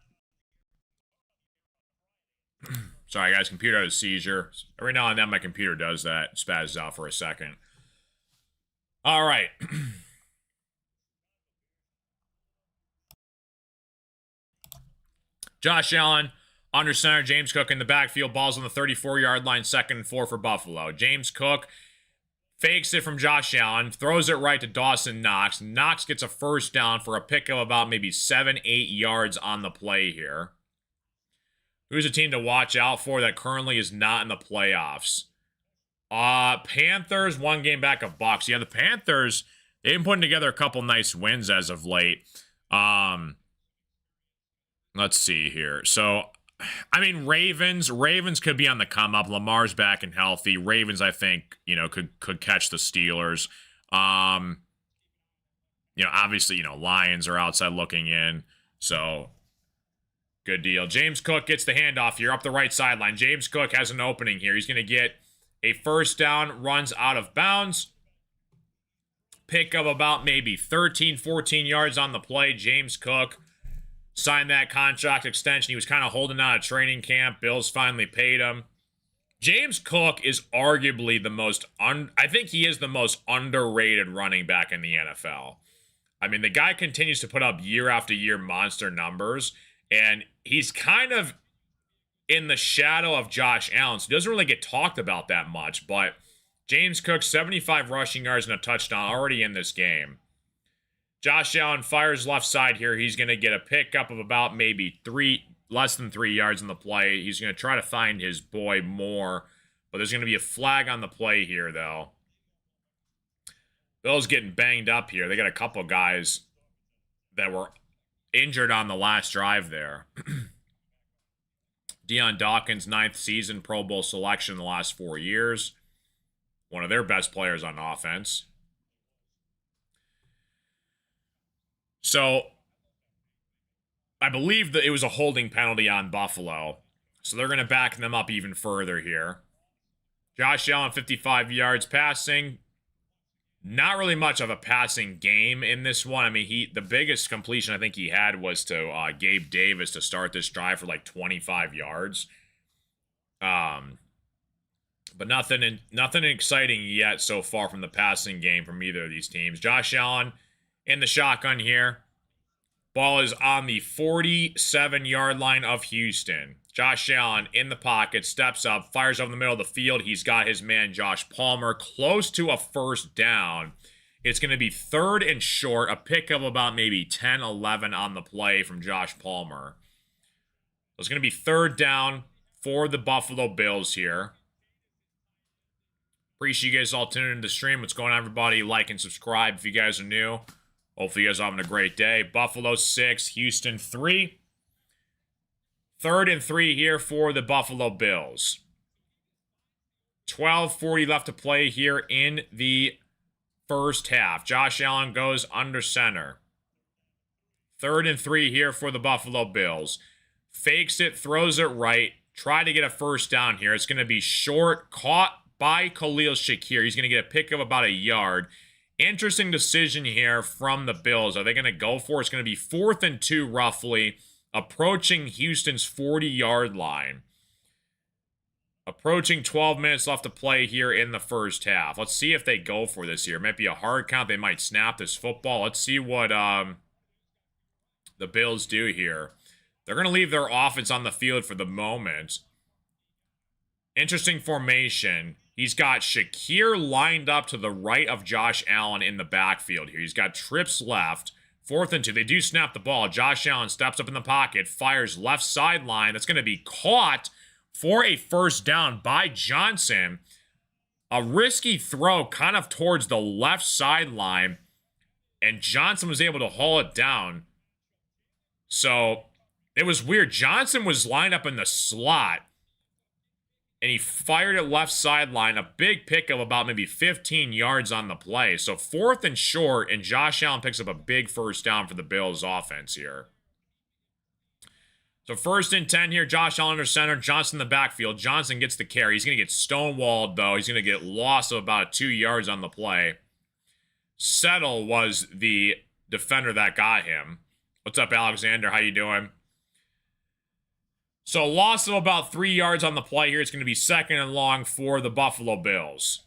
[SPEAKER 1] Sorry, guys. Computer had a seizure. Every now and then my computer does that. Spazzes out for a second. All right. Josh Allen, under center. James Cook in the backfield. Ball's on the 34-yard line. 2nd and 4 for Buffalo. James Cook fakes it from Josh Allen. Throws it right to Dawson Knox. Knox gets a first down for a pick of about maybe 7-8 yards on the play here. Who's a team to watch out for that currently is not in the playoffs? Panthers, 1 game back of Bucks. Yeah, the Panthers, they've been putting together a couple nice wins as of late. Let's see here. So, I mean, Ravens could be on the come up. Lamar's back and healthy. Ravens, I think, could catch the Steelers. Obviously, Lions are outside looking in. So, good deal. James Cook gets the handoff here up the right sideline. James Cook has an opening here. He's going to get a first down, runs out of bounds. Pick of about maybe 13, 14 yards on the play. James Cook signed that contract extension. He was kind of holding out at training camp. Bills finally paid him. James Cook is arguably the most, I think he is the most underrated running back in the NFL. I mean, the guy continues to put up year after year monster numbers, and he's kind of in the shadow of Josh Allen, so he doesn't really get talked about that much, but James Cook, 75 rushing yards and a touchdown already in this game. Josh Allen fires left side here. He's going to get a pickup of about maybe less than 3 yards in the play. He's going to try to find his boy Moore, but there's going to be a flag on the play here, though. Bill's getting banged up here. They got a couple guys that were injured on the last drive there. Deion Dawkins, 9th season Pro Bowl selection in the last 4 years. One of their best players on offense. So, I believe that it was a holding penalty on Buffalo. So they're going to back them up even further here. Josh Allen, 55 yards passing. Not really much of a passing game in this one. I mean, the biggest completion I think he had was to Gabe Davis to start this drive for like 25 yards. But nothing exciting yet so far from the passing game from either of these teams. Josh Allen in the shotgun here. Ball is on the 47-yard line of Houston. Josh Allen in the pocket, steps up, fires over the middle of the field. He's got his man Josh Palmer close to a first down It's going to be 3rd and short, a pick of about maybe 10, 11 on the play from Josh Palmer. It's going to be 3rd down for the Buffalo Bills here. Appreciate you guys all tuning into the stream. What's going on, everybody? Like and subscribe if you guys are new. Hopefully you guys are having a great day. Buffalo 6, Houston 3. 3rd and 3 here for the Buffalo Bills. 12:40 left to play here in the first half. Josh Allen goes under center. 3rd and 3 here for the Buffalo Bills. Fakes it, throws it right. Try to get a first down here. It's going to be short, caught by Khalil Shakir. He's going to get a pick of about a yard. Interesting decision here from the Bills. Are they going to go for it? It's going to be 4th and 2 roughly, approaching Houston's 40-yard line. Approaching 12 minutes left to play here in the first half. Let's see if they go for this here. It might be a hard count. They might snap this football. Let's see what the Bills do here. They're going to leave their offense on the field for the moment. Interesting formation. He's got Shakir lined up to the right of Josh Allen in the backfield here. He's got trips left. 4th and 2. They do snap the ball. Josh Allen steps up in the pocket, fires left sideline. That's going to be caught for a first down by Johnson. A risky throw kind of towards the left sideline, and Johnson was able to haul it down. So it was weird. Johnson was lined up in the slot, and he fired it left sideline, a big pick of about maybe 15 yards on the play. So 4th and short, and Josh Allen picks up a big first down for the Bills offense here. So 1st and 10 here, Josh Allen under center, Johnson in the backfield. Johnson gets the carry. He's going to get stonewalled, though. He's going to get loss of about 2 yards on the play. Settle was the defender that got him. What's up, Alexander? How you doing? So loss of about 3 yards on the play here. It's going to be 2nd and long for the Buffalo Bills.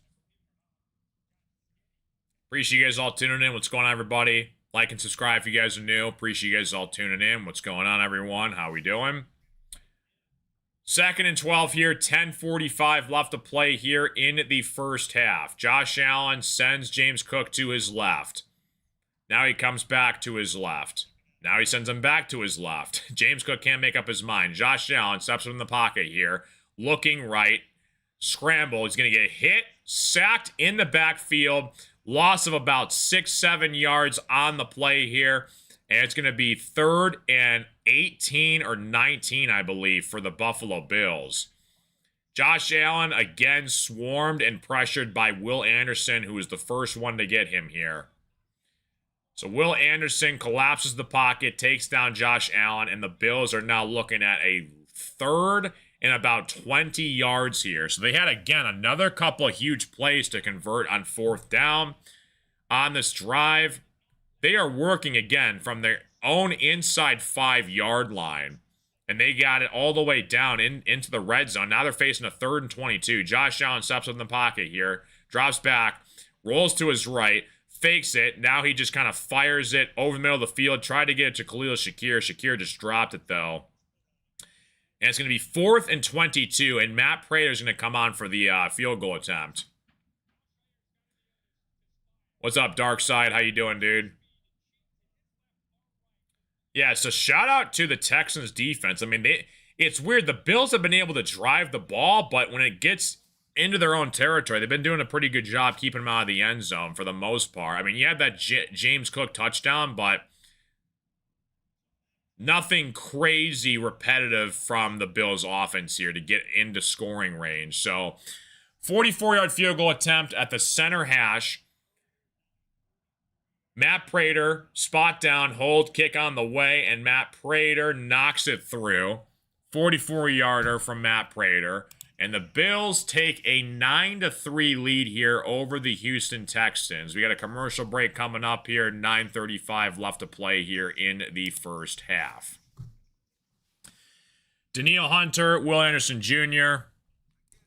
[SPEAKER 1] Appreciate you guys all tuning in. What's going on, everybody? Like and subscribe if you guys are new. Appreciate you guys all tuning in. What's going on, everyone? How we doing? 2nd and 12 here. 10:45 left to play here in the first half. Josh Allen sends James Cook to his left. Now he comes back to his left. Now he sends him back to his left. James Cook can't make up his mind. Josh Allen steps in the pocket here, looking right. Scramble. He's going to get hit, sacked in the backfield. Loss of about 6-7 yards on the play here. And it's going to be 3rd and 18 or 19, I believe, for the Buffalo Bills. Josh Allen again swarmed and pressured by Will Anderson, who was the first one to get him here. So Will Anderson collapses the pocket, takes down Josh Allen, and the Bills are now looking at a 3rd and about 20 yards here. So they had, again, another couple of huge plays to convert on 4th down on this drive. They are working, again, from their own inside 5-yard line, and they got it all the way down into the red zone. Now they're facing a 3rd and 22. Josh Allen steps up in the pocket here, drops back, rolls to his right, fakes it. Now he just kind of fires it over the middle of the field. Tried to get it to Khalil Shakir. Shakir just dropped it, though. And it's going to be 4th and 22, and Matt Prater is going to come on for the field goal attempt. What's up, Dark Side? How you doing, dude? Yeah, so shout out to the Texans defense. I mean, it's weird. The Bills have been able to drive the ball, but when it gets into their own territory, they've been doing a pretty good job keeping them out of the end zone for the most part. I mean, you had that James Cook touchdown, but nothing crazy repetitive from the Bills offense here to get into scoring range. So 44-yard field goal attempt at the center hash. Matt Prater, spot down, hold, kick on the way, and Matt Prater knocks it through. 44-yarder from Matt Prater. And the Bills take a 9-3 lead here over the Houston Texans. We got a commercial break coming up here. 9:35 left to play here in the first half. Daniil Hunter, Will Anderson Jr.,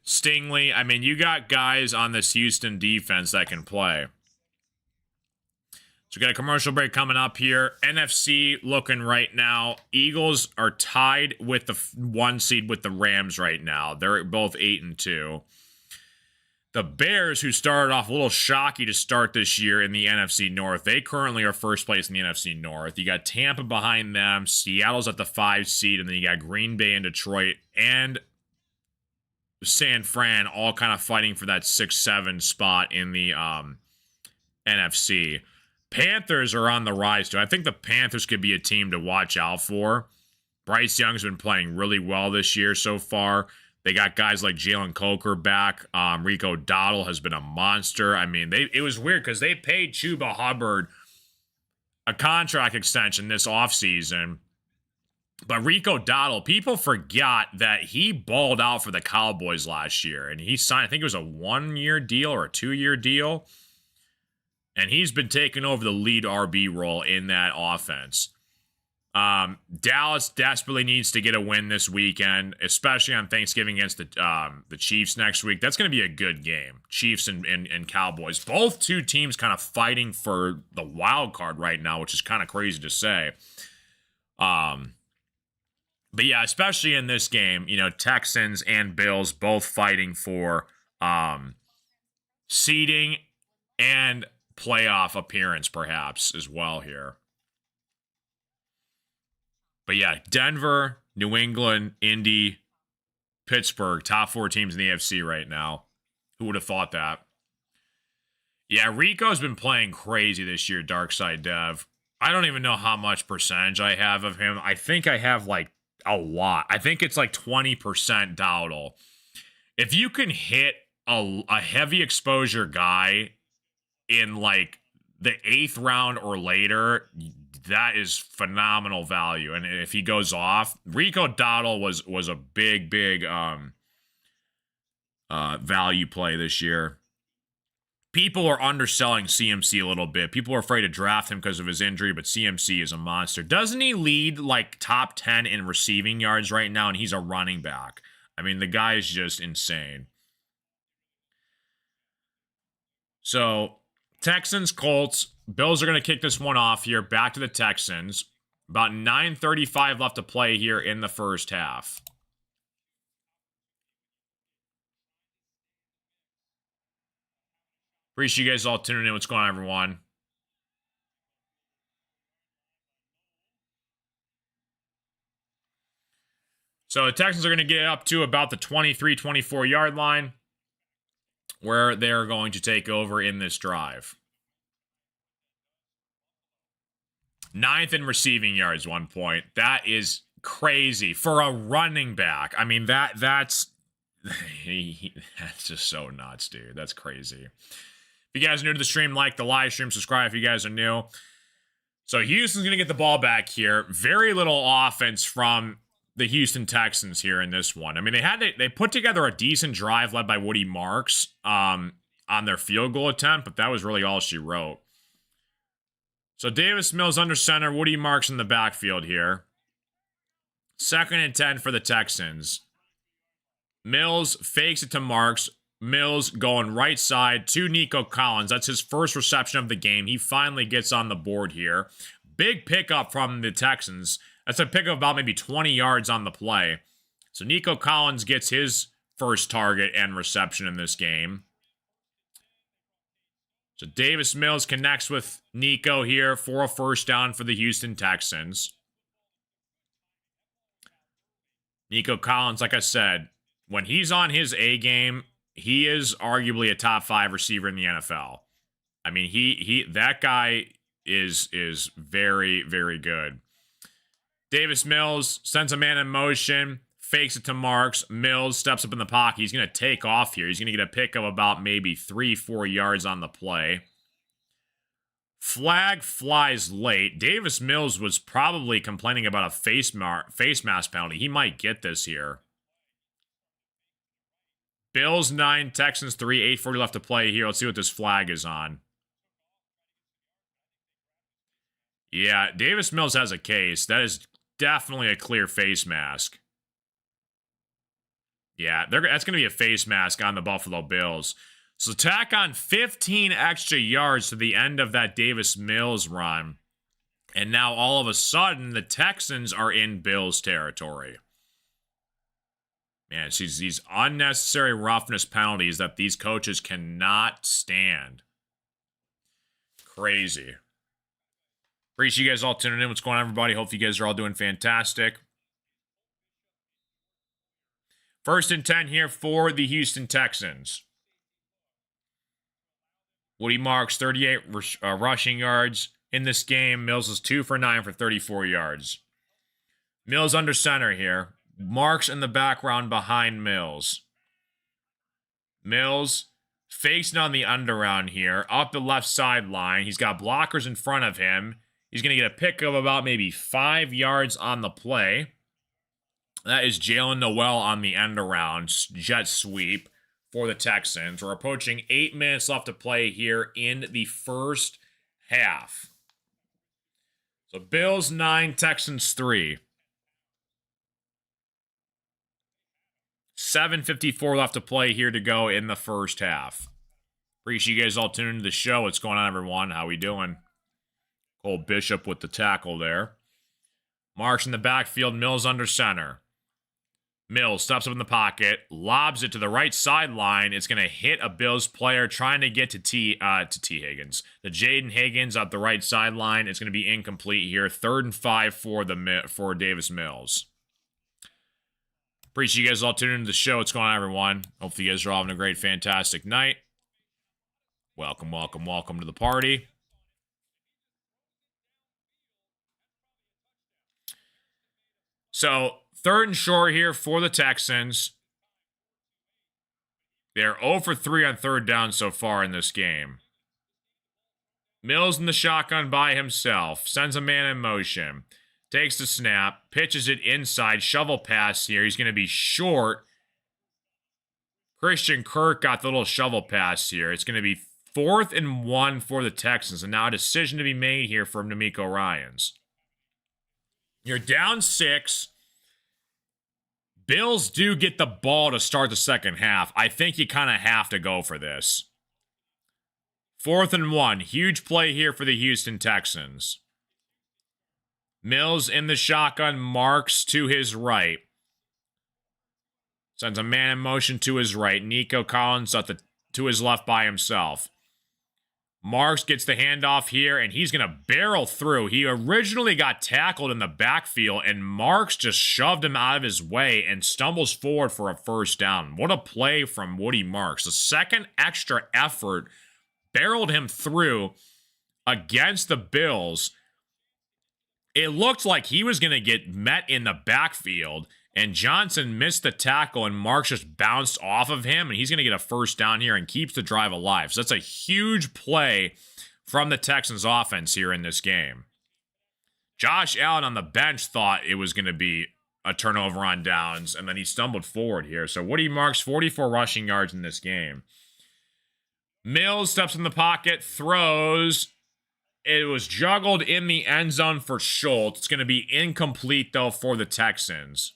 [SPEAKER 1] Stingley. I mean, you got guys on this Houston defense that can play. So we got a commercial break coming up here. NFC looking right now. Eagles are tied with the 1 seed with the Rams right now. They're both 8-2. The Bears, who started off a little shocky to start this year in the NFC North, they currently are first place in the NFC North. You got Tampa behind them, Seattle's at the 5 seed, and then you got Green Bay and Detroit and San Fran all kind of fighting for that 6-7 spot in the NFC. Panthers are on the rise too. I think the Panthers could be a team to watch out for. Bryce Young's been playing really well this year so far. They got guys like Jalen Coker back. Rico Dowdle has been a monster. I mean, it was weird because they paid Chuba Hubbard a contract extension this offseason. But Rico Dowdle, people forgot that he balled out for the Cowboys last year. And he signed, I think it was a 1-year deal or a 2-year deal. And he's been taking over the lead RB role in that offense. Dallas desperately needs to get a win this weekend, especially on Thanksgiving against the Chiefs next week. That's going to be a good game. Chiefs and Cowboys. Both two teams kind of fighting for the wild card right now, which is kind of crazy to say. But yeah, especially in this game, you know, Texans and Bills both fighting for seeding and playoff appearance perhaps as well here. But yeah, Denver, New England, Indy, Pittsburgh, top 4 teams in the AFC right now. Who would have thought that? Yeah, Rico's been playing crazy this year, Darkside Dev. I don't even know how much percentage I have of him. I think I have like a lot. I think it's like 20% Dowdle. If you can hit a heavy exposure guy in like the 8th round or later, that is phenomenal value. And if he goes off, Rico Dowdle was a big value play this year. People are underselling CMC a little bit. People are afraid to draft him because of his injury, but CMC is a monster. Doesn't he lead like top 10 in receiving yards right now? And he's a running back. I mean, the guy is just insane. So Texans, Colts. Bills are going to kick this one off here. Back to the Texans. About 9:35 left to play here in the first half. Appreciate you guys all tuning in. What's going on, everyone? So the Texans are going to get up to about the 23-24 yard line, where they're going to take over in this drive. 9th in receiving yards, 1 point. That is crazy for a running back. I mean, that's just so nuts, dude. That's crazy. If you guys are new to the stream, like the live stream, subscribe if you guys are new. So Houston's going to get the ball back here. Very little offense from the Houston Texans here in this one. I mean, they put together a decent drive led by Woody Marks on their field goal attempt, but that was really all she wrote. So Davis Mills under center, Woody Marks in the backfield here. 2nd and 10 for the Texans. Mills fakes it to Marks. Mills going right side to Nico Collins. That's his first reception of the game. He finally gets on the board here. Big pickup from the Texans. That's a pickup of about maybe 20 yards on the play. So Nico Collins gets his first target and reception in this game. So Davis Mills connects with Nico here for a first down for the Houston Texans. Nico Collins, like I said, when he's on his A game, he is arguably a top 5 receiver in the NFL. I mean, that guy is very, very good. Davis Mills sends a man in motion, fakes it to Marks. Mills steps up in the pocket. He's going to take off here. He's going to get a pick of about maybe 3-4 yards on the play. Flag flies late. Davis Mills was probably complaining about a face mask penalty. He might get this here. Bills 9, Texans 3, 8:40 left to play here. Let's see what this flag is on. Yeah, Davis Mills has a case. That is definitely a clear face mask. Yeah, that's going to be a face mask on the Buffalo Bills. So tack on 15 extra yards to the end of that Davis Mills run. And now all of a sudden, the Texans are in Bills territory. Man, it's these unnecessary roughness penalties that these coaches cannot stand. Crazy. Appreciate you guys all tuning in. What's going on, everybody? Hope you guys are all doing fantastic. 1st and 10 here for the Houston Texans. Woody Marks, 38 rushing yards in this game. Mills is 2 for 9 for 34 yards. Mills under center here. Marks in the background behind Mills. Mills facing on the underround here, up the left sideline. He's got blockers in front of him. He's going to get a pick of about maybe 5 yards on the play. That is Jalen Noel on the end around jet sweep for the Texans. We're approaching 8 minutes left to play here in the first half. So Bills 9, Texans 3. 7:54 left to play here to go in the first half. Appreciate you guys all tuning into the show. What's going on, everyone? How we doing? Cole Bishop with the tackle there. Marks in the backfield. Mills under center. Mills steps up in the pocket, lobs it to the right sideline. It's going to hit a Bills player trying to get to T. Higgins. The Jaden Higgins up the right sideline. It's going to be incomplete here. 3rd and 5 for Davis Mills. Appreciate you guys all tuning into the show. What's going on, everyone? Hopefully you guys are all having a great, fantastic night. Welcome, welcome, welcome to the party. So, 3rd and short here for the Texans. They're 0 for 3 on 3rd down so far in this game. Mills in the shotgun by himself. Sends a man in motion. Takes the snap. Pitches it inside. Shovel pass here. He's going to be short. Christian Kirk got the little shovel pass here. It's going to be 4th and 1 for the Texans. And now a decision to be made here from D'Amico Ryans. You're down 6. Bills do get the ball to start the second half. I think you kind of have to go for this. 4th and 1. Huge play here for the Houston Texans. Mills in the shotgun. Marks to his right. Sends a man in motion to his right. Nico Collins to his left by himself. Marks gets the handoff here, and he's going to barrel through. He originally got tackled in the backfield, and Marks just shoved him out of his way and stumbles forward for a first down. What a play from Woody Marks. The second extra effort barreled him through against the Bills. It looked like he was going to get met in the backfield, and Johnson missed the tackle, and Marks just bounced off of him, and he's going to get a first down here and keeps the drive alive. So that's a huge play from the Texans offense here in this game. Josh Allen on the bench thought it was going to be a turnover on downs, and then he stumbled forward here. So Woody Marks, 44 rushing yards in this game. Mills steps in the pocket, throws. It was juggled in the end zone for Schultz. It's going to be incomplete, though, for the Texans.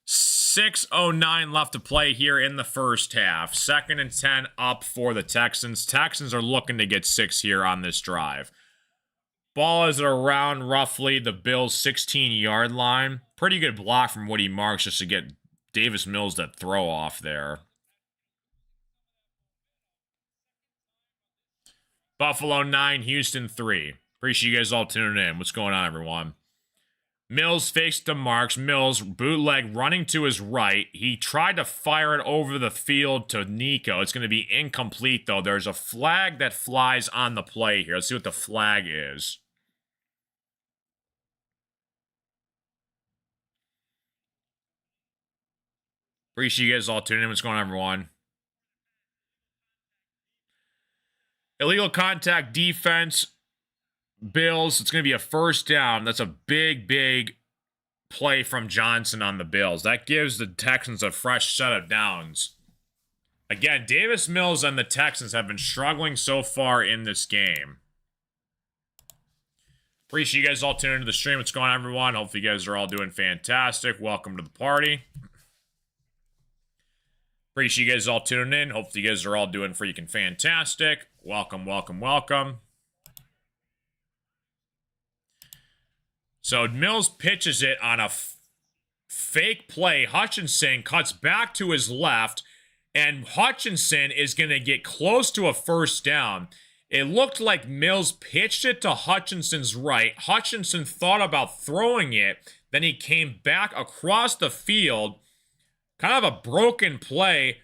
[SPEAKER 1] 6:09 left to play here in the first half. 2nd and 10 up for the Texans. Texans are looking to get 6 here on this drive. Ball is around roughly the Bills' 16-yard line. Pretty good block from Woody Marks just to get Davis Mills that throw off there. Buffalo 9, Houston 3. Appreciate you guys all tuning in. What's going on, everyone? Mills fakes to Marks. Mills, bootleg, running to his right. He tried to fire it over the field to Nico. It's going to be incomplete, though. There's a flag that flies on the play here. Let's see what the flag is. Appreciate you guys all tuning in. What's going on, everyone? Illegal contact defense. Bills. It's going to be a first down. That's a big, big play from Johnson on the Bills. That gives the Texans a fresh set of downs. Again, Davis Mills and the Texans have been struggling so far in this game. Appreciate you guys all tuning into the stream. What's going on, everyone? Hopefully you guys are all doing fantastic. Welcome to the party. Appreciate you guys all tuning in. Hopefully you guys are all doing freaking fantastic. Welcome, welcome, welcome. So Mills pitches it on a Fake play. Hutchinson cuts back to his left, and Hutchinson is going to get close to a first down. It looked like Mills pitched it to Hutchinson's right. Hutchinson thought about throwing it. Then he came back across the field. Kind of a broken play.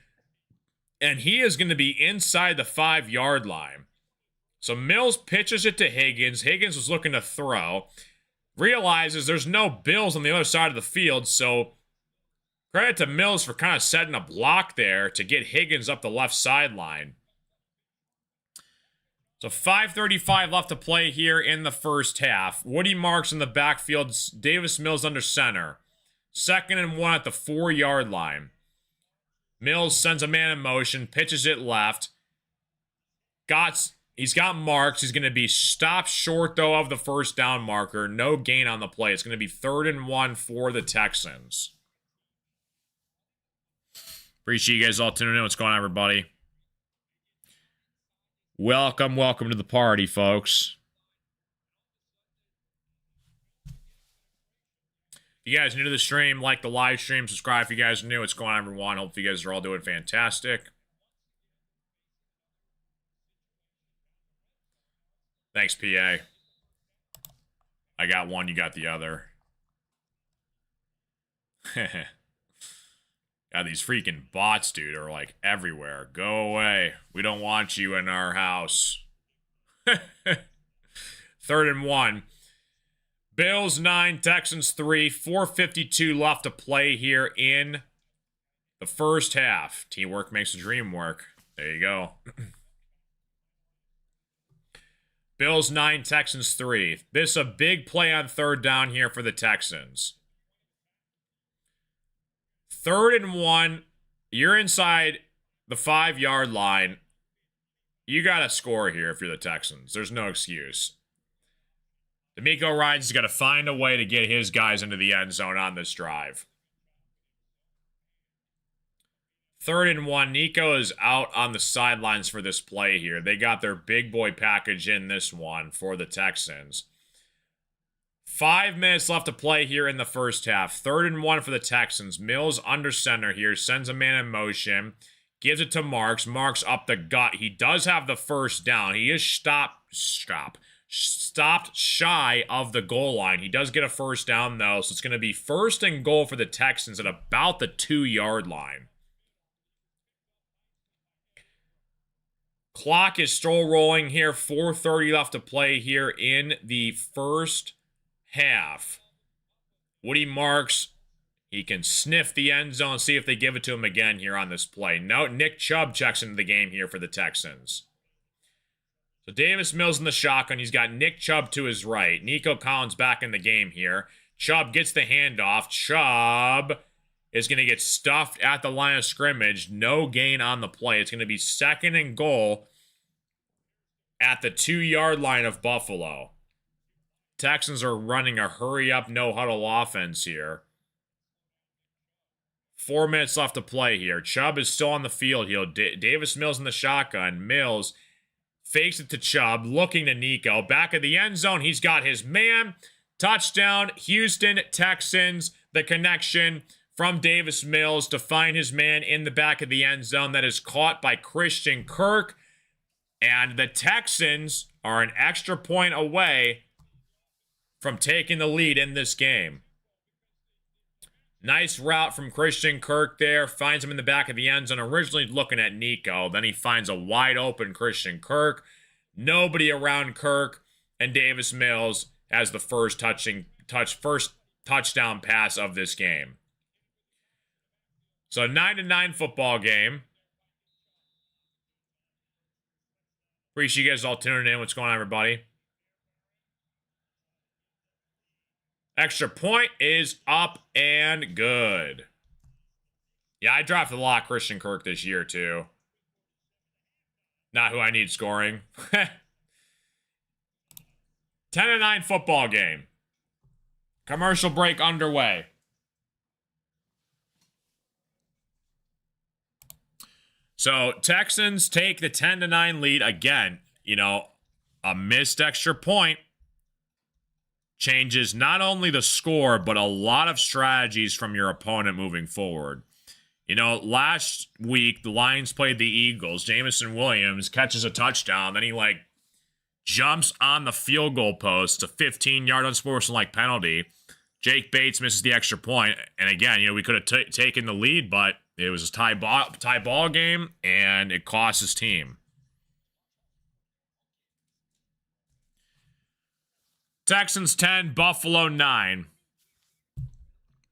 [SPEAKER 1] And he is going to be inside the 5-yard line. So Mills pitches it to Higgins. Higgins was looking to throw. Realizes there's no Bills on the other side of the field. So credit to Mills for kind of setting a block there to get Higgins up the left sideline. So 5:35 left to play here in the first half. Woody Marks in the backfield. Davis Mills under center. 2nd and 1 at the 4-yard line. Mills sends a man in motion, pitches it left. He's got Marks. He's going to be stopped short, though, of the first down marker. No gain on the play. It's going to be 3rd and 1 for the Texans. Appreciate you guys all tuning in. What's going on, everybody? Welcome to the party, folks. If you guys are new to the stream, like the live stream, subscribe if you guys are new. What's going on, everyone? Hope you guys are all doing fantastic. Thanks, PA. I got one, you got the other. God, these freaking bots, dude, are like everywhere. Go away. We don't want you in our house. 3rd and 1. Bills 9, Texans 3. 4:52 left to play here in the first half. Teamwork makes the dream work. There you go. Bills 9, Texans 3. This is a big play on 3rd down here for the Texans. 3rd and 1. You're inside the 5-yard line. You got to score here if you're the Texans. There's no excuse. D'Amico Ryans has got to find a way to get his guys into the end zone on this drive. 3rd and 1. Nico is out on the sidelines for this play here. They got their big boy package in this one for the Texans. 5 minutes left to play here in the first half. 3rd and 1 for the Texans. Mills under center here. Sends a man in motion. Gives it to Marks. Marks up the gut. He does have the first down. He is stopped shy of the goal line. He does get a first down, though. So it's going to be 1st and goal for the Texans at about the 2-yard line. Clock is still rolling here. 4:30 left to play here in the first half. Woody Marks, he can sniff the end zone, see if they give it to him again here on this play. No, Nick Chubb checks into the game here for the Texans. So Davis Mills in the shotgun. He's got Nick Chubb to his right. Nico Collins back in the game here. Chubb gets the handoff. Chubb is going to get stuffed at the line of scrimmage. No gain on the play. It's going to be 2nd and goal at the 2-yard line of Buffalo. Texans are running a hurry-up, no-huddle offense here. 4 minutes left to play here. Chubb is still on the field here. Davis Mills in the shotgun. Mills fakes it to Chubb, looking to Nico. Back of the end zone, he's got his man. Touchdown, Houston Texans. The connection from Davis Mills to find his man in the back of the end zone. That is caught by Christian Kirk. And the Texans are an extra point away from taking the lead in this game. Nice route from Christian Kirk there. Finds him in the back of the end zone. Originally looking at Nico. Then he finds a wide open Christian Kirk. Nobody around Kirk. And Davis Mills has the first touchdown pass of this game. So 9-9 football game. Appreciate you guys all tuning in. What's going on, everybody? Extra point is up and good. Yeah, I drafted a lot of Christian Kirk this year, too. Not who I need scoring. 10-9 football game. Commercial break underway. So, Texans take the 10-9 lead. Again, a missed extra point. changes not only the score, but a lot of strategies from your opponent moving forward. You know, last week, the Lions played the Eagles. Jameson Williams catches a touchdown, then he, like, jumps on the field goal post, a 15-yard unsportsmanlike penalty. Jake Bates misses the extra point, and again, you know, we could have taken the lead, but it was a tie ball game, and it cost his team. Texans 10, Buffalo 9.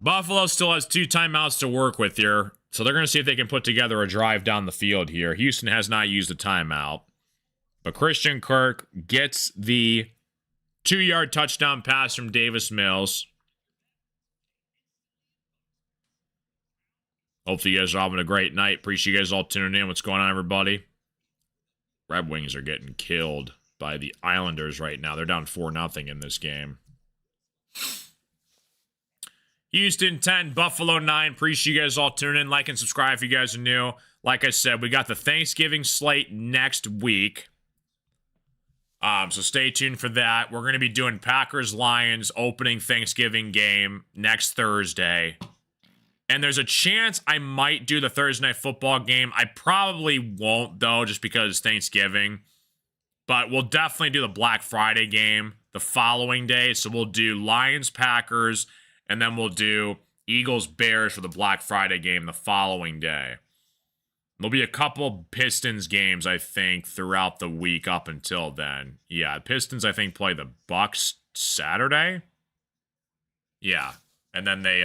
[SPEAKER 1] Buffalo still has 2 timeouts to work with here, so they're going to see if they can put together a drive down the field here. Houston has not used a timeout, but Christian Kirk gets the 2-yard touchdown pass from Davis Mills. Hopefully you guys are having a great night. Appreciate you guys all tuning in. What's going on, everybody? Red Wings are getting killed by the Islanders right now. They're down 4-0 in this game. Houston 10, Buffalo 9. Appreciate you guys all tuning in. Like and subscribe if you guys are new. Like I said, we got the Thanksgiving slate next week. So stay tuned for that. We're going to be doing Packers-Lions opening Thanksgiving game next Thursday. And there's a chance I might do the Thursday Night Football game. I probably won't, though, just because it's Thanksgiving. But we'll definitely do the Black Friday game the following day. So we'll do Lions-Packers, and then we'll do Eagles-Bears for the Black Friday game the following day. There'll be a couple Pistons games, I think, throughout the week up until then. Yeah, Pistons, I think, play the Bucks Saturday. Yeah, and then they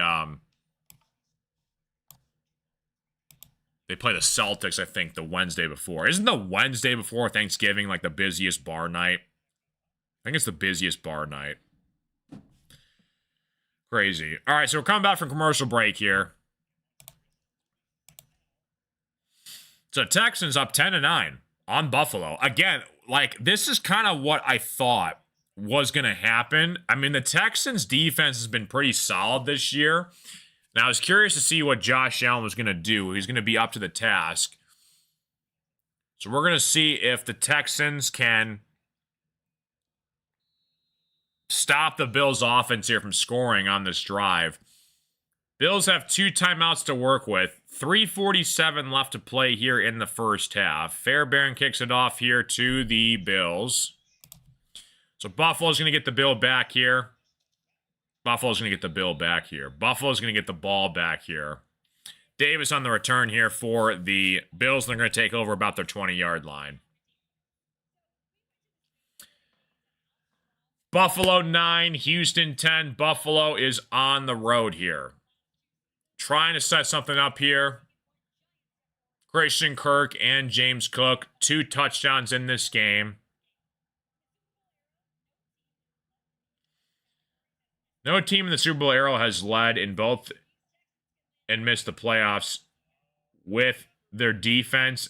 [SPEAKER 1] play the Celtics, I think, the Wednesday before. Isn't the Wednesday before Thanksgiving like the busiest bar night? I think it's the busiest bar night. Crazy. All right, so we're coming back from commercial break here. So Texans up 10-9 on Buffalo. Again, like, this is kind of what I thought was going to happen. I mean, the Texans' defense has been pretty solid this year. Now, I was curious to see what Josh Allen was going to do. He's going to be up to the task. So we're going to see if the Texans can stop the Bills' offense here from scoring on this drive. Bills have 2 timeouts to work with. 3:47 left to play here in the first half. Fairbairn kicks it off here to the Bills. So Buffalo's going to get the ball back here. Buffalo's going to get the ball back here. Davis on the return here for the Bills. They're going to take over about their 20-yard line. Buffalo 9, Houston 10. Buffalo is on the road here. Trying to set something up here. Christian Kirk and James Cook, 2 touchdowns in this game. No team in the Super Bowl era has led in both and missed the playoffs with their defense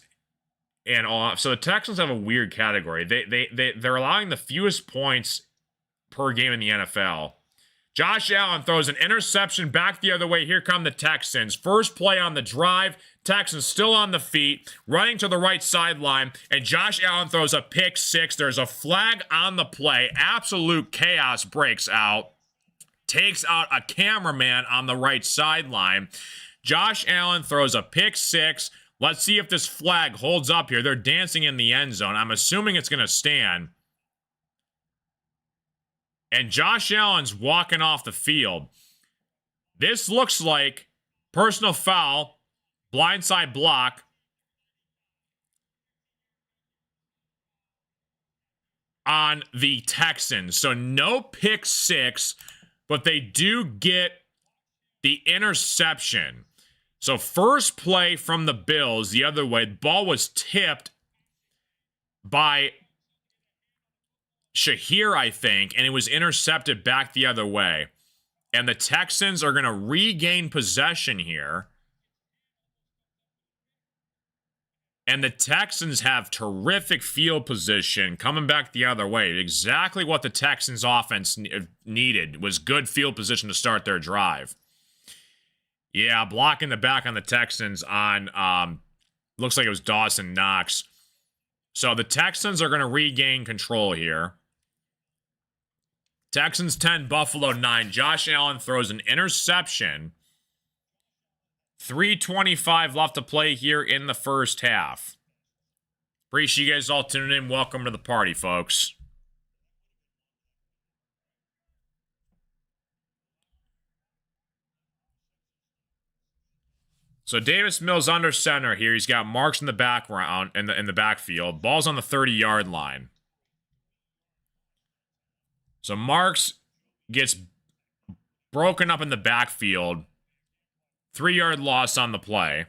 [SPEAKER 1] and off. So the Texans have a weird category. They're allowing the fewest points per game in the NFL. Josh Allen throws an interception back the other way. Here come the Texans. First play on the drive. Texans still on the feet, running to the right sideline, and Josh Allen throws a pick 6. There's a flag on the play. Absolute chaos breaks out. Takes out a cameraman on the right sideline. Josh Allen throws a pick 6. Let's see if this flag holds up here. They're dancing in the end zone. I'm assuming it's going to stand. And Josh Allen's walking off the field. This looks like personal foul, blindside block on the Texans. So no pick 6, but they do get the interception. So first play from the Bills the other way. The ball was tipped by Shahir, I think, and it was intercepted back the other way. And the Texans are going to regain possession here. And the Texans have terrific field position coming back the other way. Exactly what the Texans offense needed was good field position to start their drive. Yeah, blocking the back on the Texans on, looks like it was Dawson Knox. So the Texans are going to regain control here. Texans 10, Buffalo 9. Josh Allen throws an interception. 3:25 left to play here in the first half. Appreciate you guys all tuning in. Welcome to the party, folks. So Davis Mills under center here. He's got Marks in the background in the backfield. Ball's on the 30-yard line. So Marks gets broken up in the backfield. 3-yard loss on the play.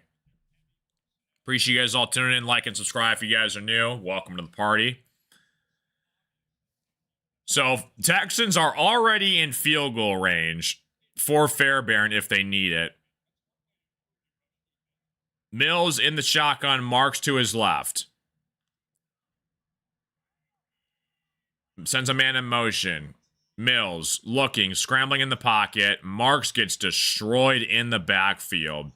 [SPEAKER 1] Appreciate you guys all tuning in. Like and subscribe if you guys are new. Welcome to the party. So Texans are already in field goal range for Fairbairn if they need it. Mills in the shotgun, Marks to his left. Sends a man in motion. Mills looking, scrambling in the pocket. Marks gets destroyed in the backfield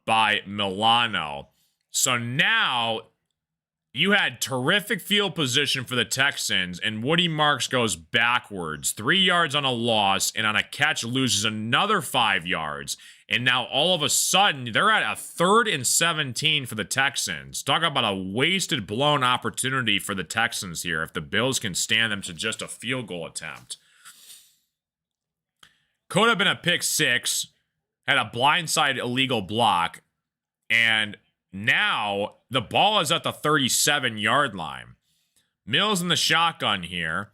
[SPEAKER 1] by Milano. So now you had terrific field position for the Texans, and Woody Marks goes backwards. 3 yards on a loss, and on a catch loses another 5 yards. And now all of a sudden, they're at a 3rd and 17 for the Texans. Talk about a wasted, blown opportunity for the Texans here if the Bills can stand them to just a field goal attempt. Could have been a pick 6, had a blindside illegal block, and now the ball is at the 37-yard line. Mills in the shotgun here.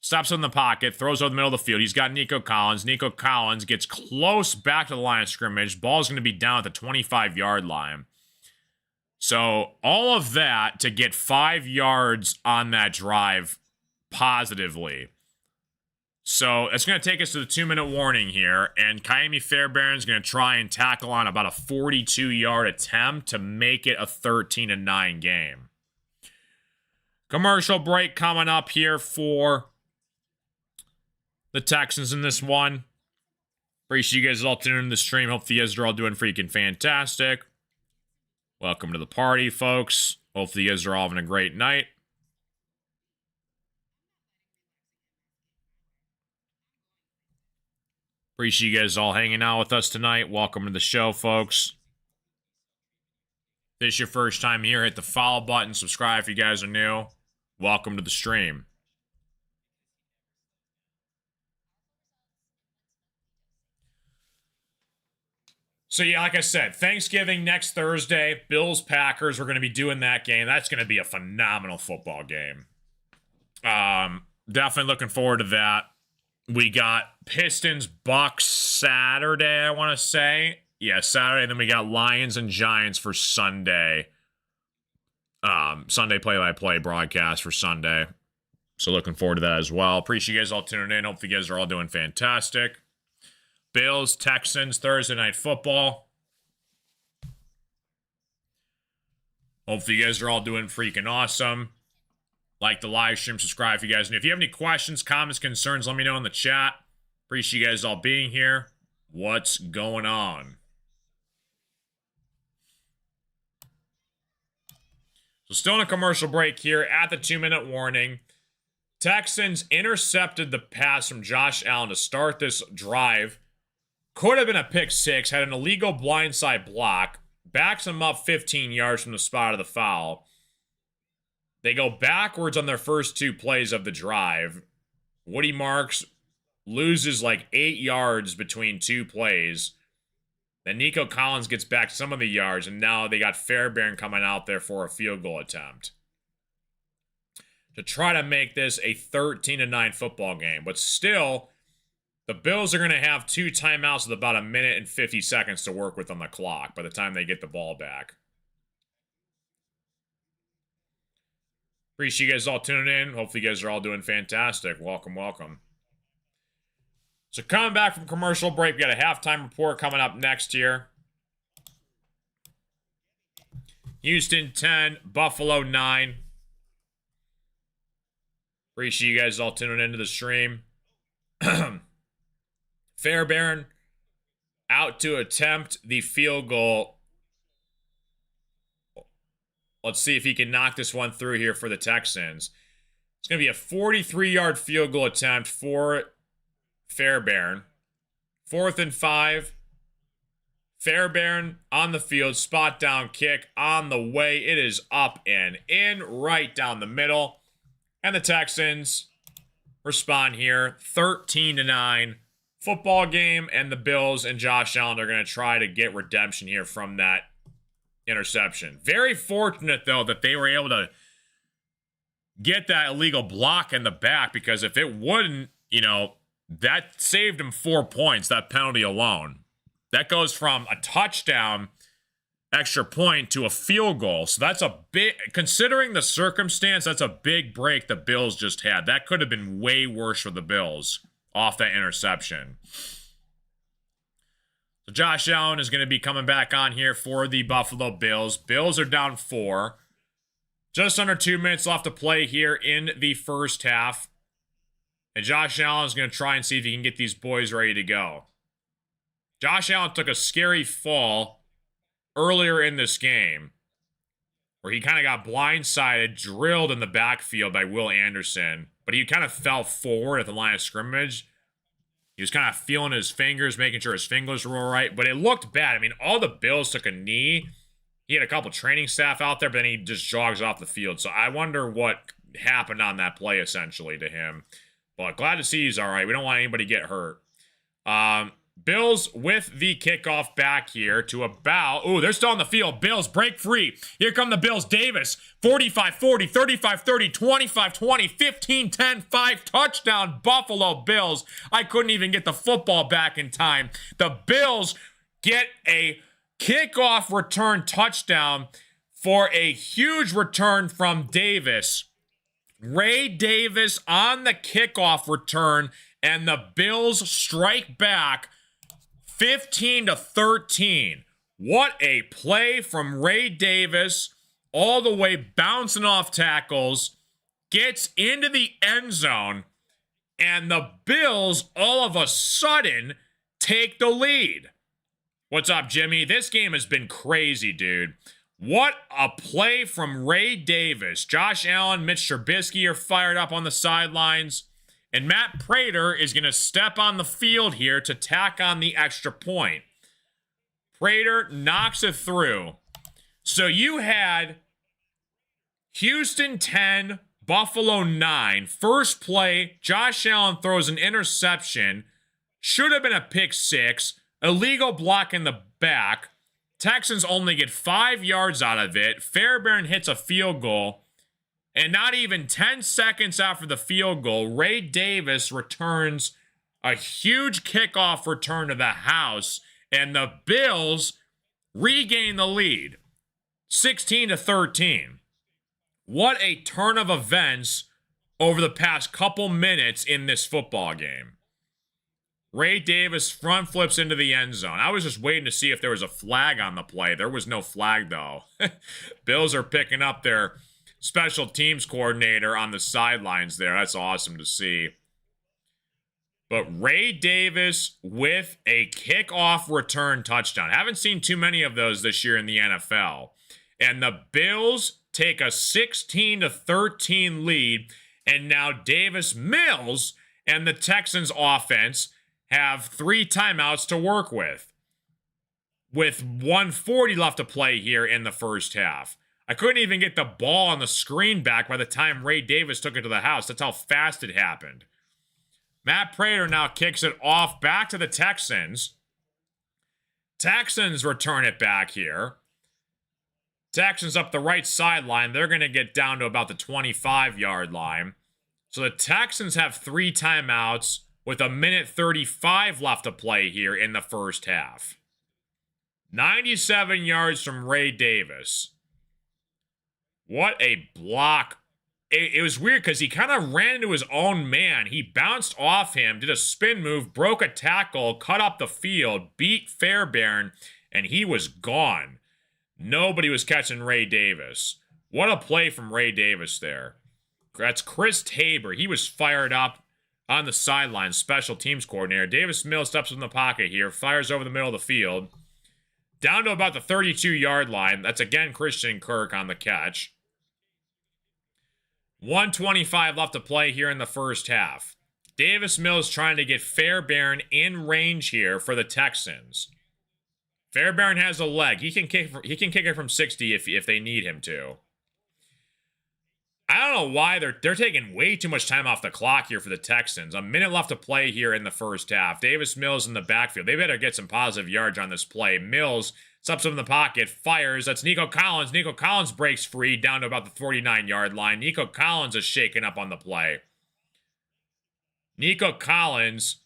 [SPEAKER 1] Stops in the pocket, throws over the middle of the field. He's got Nico Collins. Nico Collins gets close back to the line of scrimmage. Ball's going to be down at the 25-yard line. So all of that to get 5 yards on that drive positively. So it's going to take us to the 2-minute warning here. And Kaimi Fairbairn's going to try and tackle on about a 42-yard attempt to make it a 13-9 game. Commercial break coming up here for the Texans in this one. Appreciate you guys all tuning in the stream. Hope you guys are all doing freaking fantastic. Welcome to the party, folks. Hopefully you guys are all having a great night. Appreciate you guys all hanging out with us tonight. Welcome to the show, folks. If this is your first time here, hit the follow button. Subscribe if you guys are new. Welcome to the stream. So, yeah, like I said, Thanksgiving next Thursday, Bills-Packers, we're going to be doing that game. That's going to be a phenomenal football game. Definitely looking forward to that. We got Pistons-Bucks Saturday, I want to say. Yeah, Saturday. And then we got Lions and Giants for Sunday. Sunday play-by-play broadcast for Sunday. So looking forward to that as well. Appreciate you guys all tuning in. Hope you guys are all doing fantastic. Bills, Texans, Thursday Night Football. Hopefully you guys are all doing freaking awesome. Like the live stream, subscribe if you guys know. If you have any questions, comments, concerns, let me know in the chat. Appreciate you guys all being here. What's going on? So still in a commercial break here at the 2-minute warning. Texans intercepted the pass from Josh Allen to start this drive. Could have been a pick 6, had an illegal blindside block, backs him up 15 yards from the spot of the foul. They go backwards on their first 2 plays of the drive. Woody Marks loses like 8 yards between 2 plays. Then Nico Collins gets back some of the yards, and now they got Fairbairn coming out there for a field goal attempt to try to make this a 13-9 football game. But still, the Bills are going to have 2 timeouts with about 1 minute and 50 seconds to work with on the clock by the time they get the ball back. Appreciate you guys all tuning in. Hopefully you guys are all doing fantastic. Welcome, welcome. So coming back from commercial break, we got a halftime report coming up next here. Houston 10, Buffalo 9. Appreciate you guys all tuning into the stream. Fairbairn out to attempt the field goal. Let's see if he can knock this one through here for the Texans. It's going to be a 43-yard field goal attempt for Fairbairn. 4th and 5. Fairbairn on the field. Spot down kick on the way. It is up and in right down the middle. And the Texans respond here. 13-9. Football game, and the Bills and Josh Allen are going to try to get redemption here from that interception. Very fortunate, though, that they were able to get that illegal block in the back, because if it wouldn't, that saved him 4 points, that penalty alone. That goes from a touchdown extra point to a field goal. So that's a big, considering the circumstance, that's a big break the Bills just had. That could have been way worse for the Bills off that interception. So Josh Allen is going to be coming back on here for the Buffalo Bills. Bills are down 4. Just under 2 minutes left to play here in the first half. And Josh Allen is going to try and see if he can get these boys ready to go. Josh Allen took a scary fall earlier in this game where he kind of got blindsided, drilled in the backfield by Will Anderson, but he kind of fell forward at the line of scrimmage. He was kind of feeling his fingers, making sure his fingers were all right, but it looked bad. I mean, all the Bills took a knee. He had a couple training staff out there, but then he just jogs off the field. So I wonder what happened on that play, essentially, to him. But glad to see he's all right. We don't want anybody to get hurt. Bills with the kickoff back here to about... Ooh, they're still on the field. Bills break free. Here come the Bills. Davis, 45-40, 35-30, 25-20, 15-10, 5 touchdown Buffalo Bills. I couldn't even get the football back in time. The Bills get a kickoff return touchdown for a huge return from Davis. Ray Davis on the kickoff return, and the Bills strike back 15-13. What a play from Ray Davis, all the way bouncing off tackles, gets into the end zone, and the Bills all of a sudden take the lead. What's up, Jimmy? This game has been crazy, dude. What a play from Ray Davis. Josh Allen, Mitch Trubisky are fired up on the sidelines. And Matt Prater is going to step on the field here to tack on the extra point. Prater knocks it through. So you had Houston 10, Buffalo 9. First play, Josh Allen throws an interception. Should have been a pick 6. Illegal block in the back. Texans only get 5 yards out of it. Fairbairn hits a field goal. And not even 10 seconds after the field goal, Ray Davis returns a huge kickoff return to the house, and the Bills regain the lead, 16-13. What a turn of events over the past couple minutes in this football game. Ray Davis front flips into the end zone. I was just waiting to see if there was a flag on the play. There was no flag, though. Bills are picking up their special teams coordinator on the sidelines there. That's awesome to see. But Ray Davis with a kickoff return touchdown. Haven't seen too many of those this year in the NFL. And the Bills take a 16-13 lead. And now Davis Mills and the Texans offense have 3 timeouts to work with 1:40 left to play here in the first half. I couldn't even get the ball on the screen back by the time Ray Davis took it to the house. That's how fast it happened. Matt Prater now kicks it off back to the Texans. Texans return it back here. Texans up the right sideline. They're going to get down to about the 25-yard line. So the Texans have 3 timeouts with 1:35 left to play here in the first half. 97 yards from Ray Davis. What a block. It was weird because he kind of ran into his own man. He bounced off him, did a spin move, broke a tackle, cut up the field, beat Fairbairn, and he was gone. Nobody was catching Ray Davis. What a play from Ray Davis there. That's Chris Tabor. He was fired up on the sideline, special teams coordinator. Davis Mills steps in the pocket here, fires over the middle of the field. Down to about the 32-yard line. That's again Christian Kirk on the catch. 1:25 left to play here in the first half. Davis Mills trying to get Fairbairn in range here for the Texans. Fairbairn has a leg. He can kick it from 60 if they need him to. I don't know why they're taking way too much time off the clock here for the Texans. A minute left to play here in the first half. Davis Mills in the backfield. They better get some positive yards on this play. Mills steps up in the pocket, fires. That's Nico Collins. Nico Collins breaks free down to about the 49-yard line. Nico Collins is shaken up on the play. Nico Collins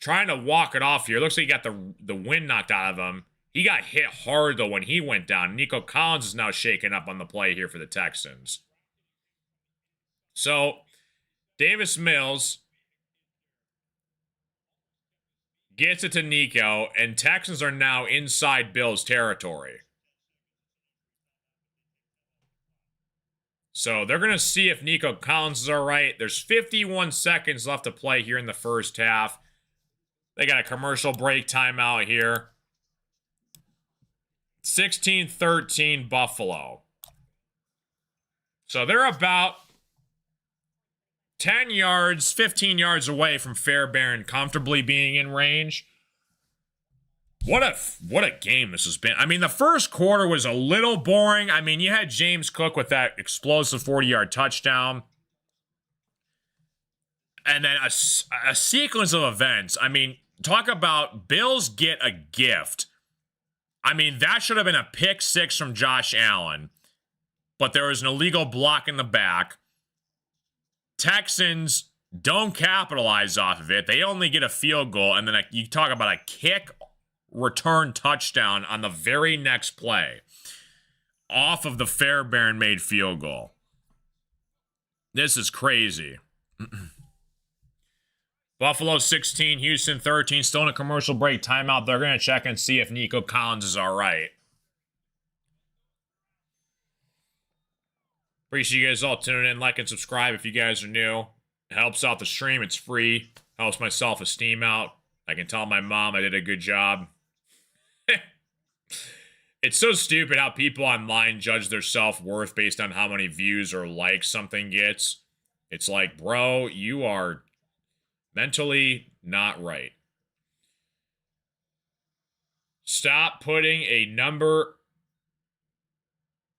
[SPEAKER 1] trying to walk it off here. Looks like he got the wind knocked out of him. He got hit hard, though, when he went down. Nico Collins is now shaken up on the play here for the Texans. So, Davis Mills gets it to Nico, and Texans are now inside Bills territory. So, they're going to see if Nico Collins is all right. There's 51 seconds left to play here in the first half. They got a commercial break timeout here. 16-13 Buffalo. So, they're about 10 yards, 15 yards away from Fairbairn comfortably being in range. What a game this has been. I mean, the first quarter was a little boring. I mean, you had James Cook with that explosive 40-yard touchdown. And then a sequence of events. I mean, talk about Bills get a gift. I mean, that should have been a pick six from Josh Allen. But there was an illegal block in the back. Texans don't capitalize off of it. They only get a field goal, and then you talk about a kick return touchdown on the very next play off of the Fairbairn made field goal. This is crazy. Buffalo 16, Houston 13, still in a commercial break timeout. They're going to check and see if Nico Collins is all right. Appreciate you guys all tuning in. Like and subscribe if you guys are new. It helps out the stream. It's free. Helps my self-esteem out. I can tell my mom I did a good job. It's so stupid how people online judge their self-worth based on how many views or likes something gets. It's like, bro, you are mentally not right. Stop putting a number,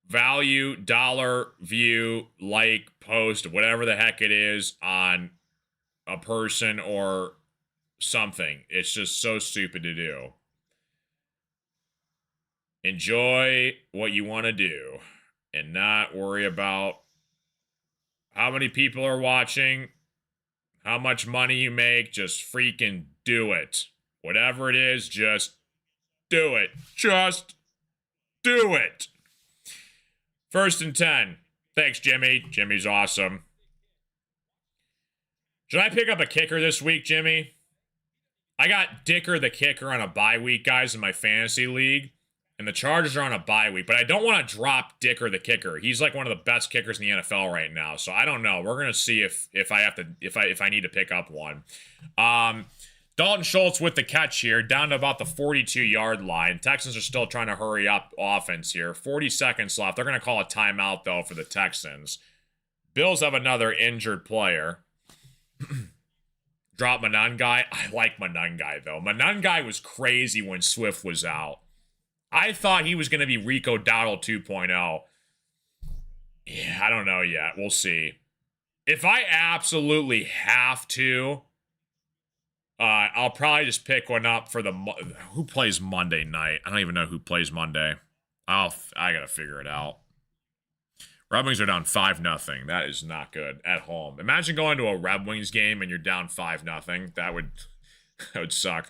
[SPEAKER 1] value, dollar, view, like, post, whatever the heck it is on a person or something. It's just so stupid to do. Enjoy what you want to do and not worry about how many people are watching, how much money you make. Just freaking do it. Whatever it is, just do it. Just do it. 1st and 10. Thanks, Jimmy. Jimmy's awesome. Should I pick up a kicker this week, Jimmy? I got Dicker the kicker on a bye week, guys, in my fantasy league. And the Chargers are on a bye week, but I don't want to drop Dicker the kicker. He's like one of the best kickers in the NFL right now. So I don't know. We're gonna see if I need to pick up one. Dalton Schultz with the catch here, down to about the 42-yard line. Texans are still trying to hurry up offense here. 40 seconds left. They're gonna call a timeout though for the Texans. Bills have another injured player. Drop Monangai. I like Monangai though. Monangai was crazy when Swift was out. I thought he was going to be Rico Dowdle 2.0. Yeah, I don't know yet. We'll see. If I absolutely have to, I'll probably just pick one up for the... Who plays Monday night? I don't even know who plays Monday. I got to figure it out. Red Wings are down 5-0. That is not good at home. Imagine going to a Red Wings game and you're down 5-0. That would suck.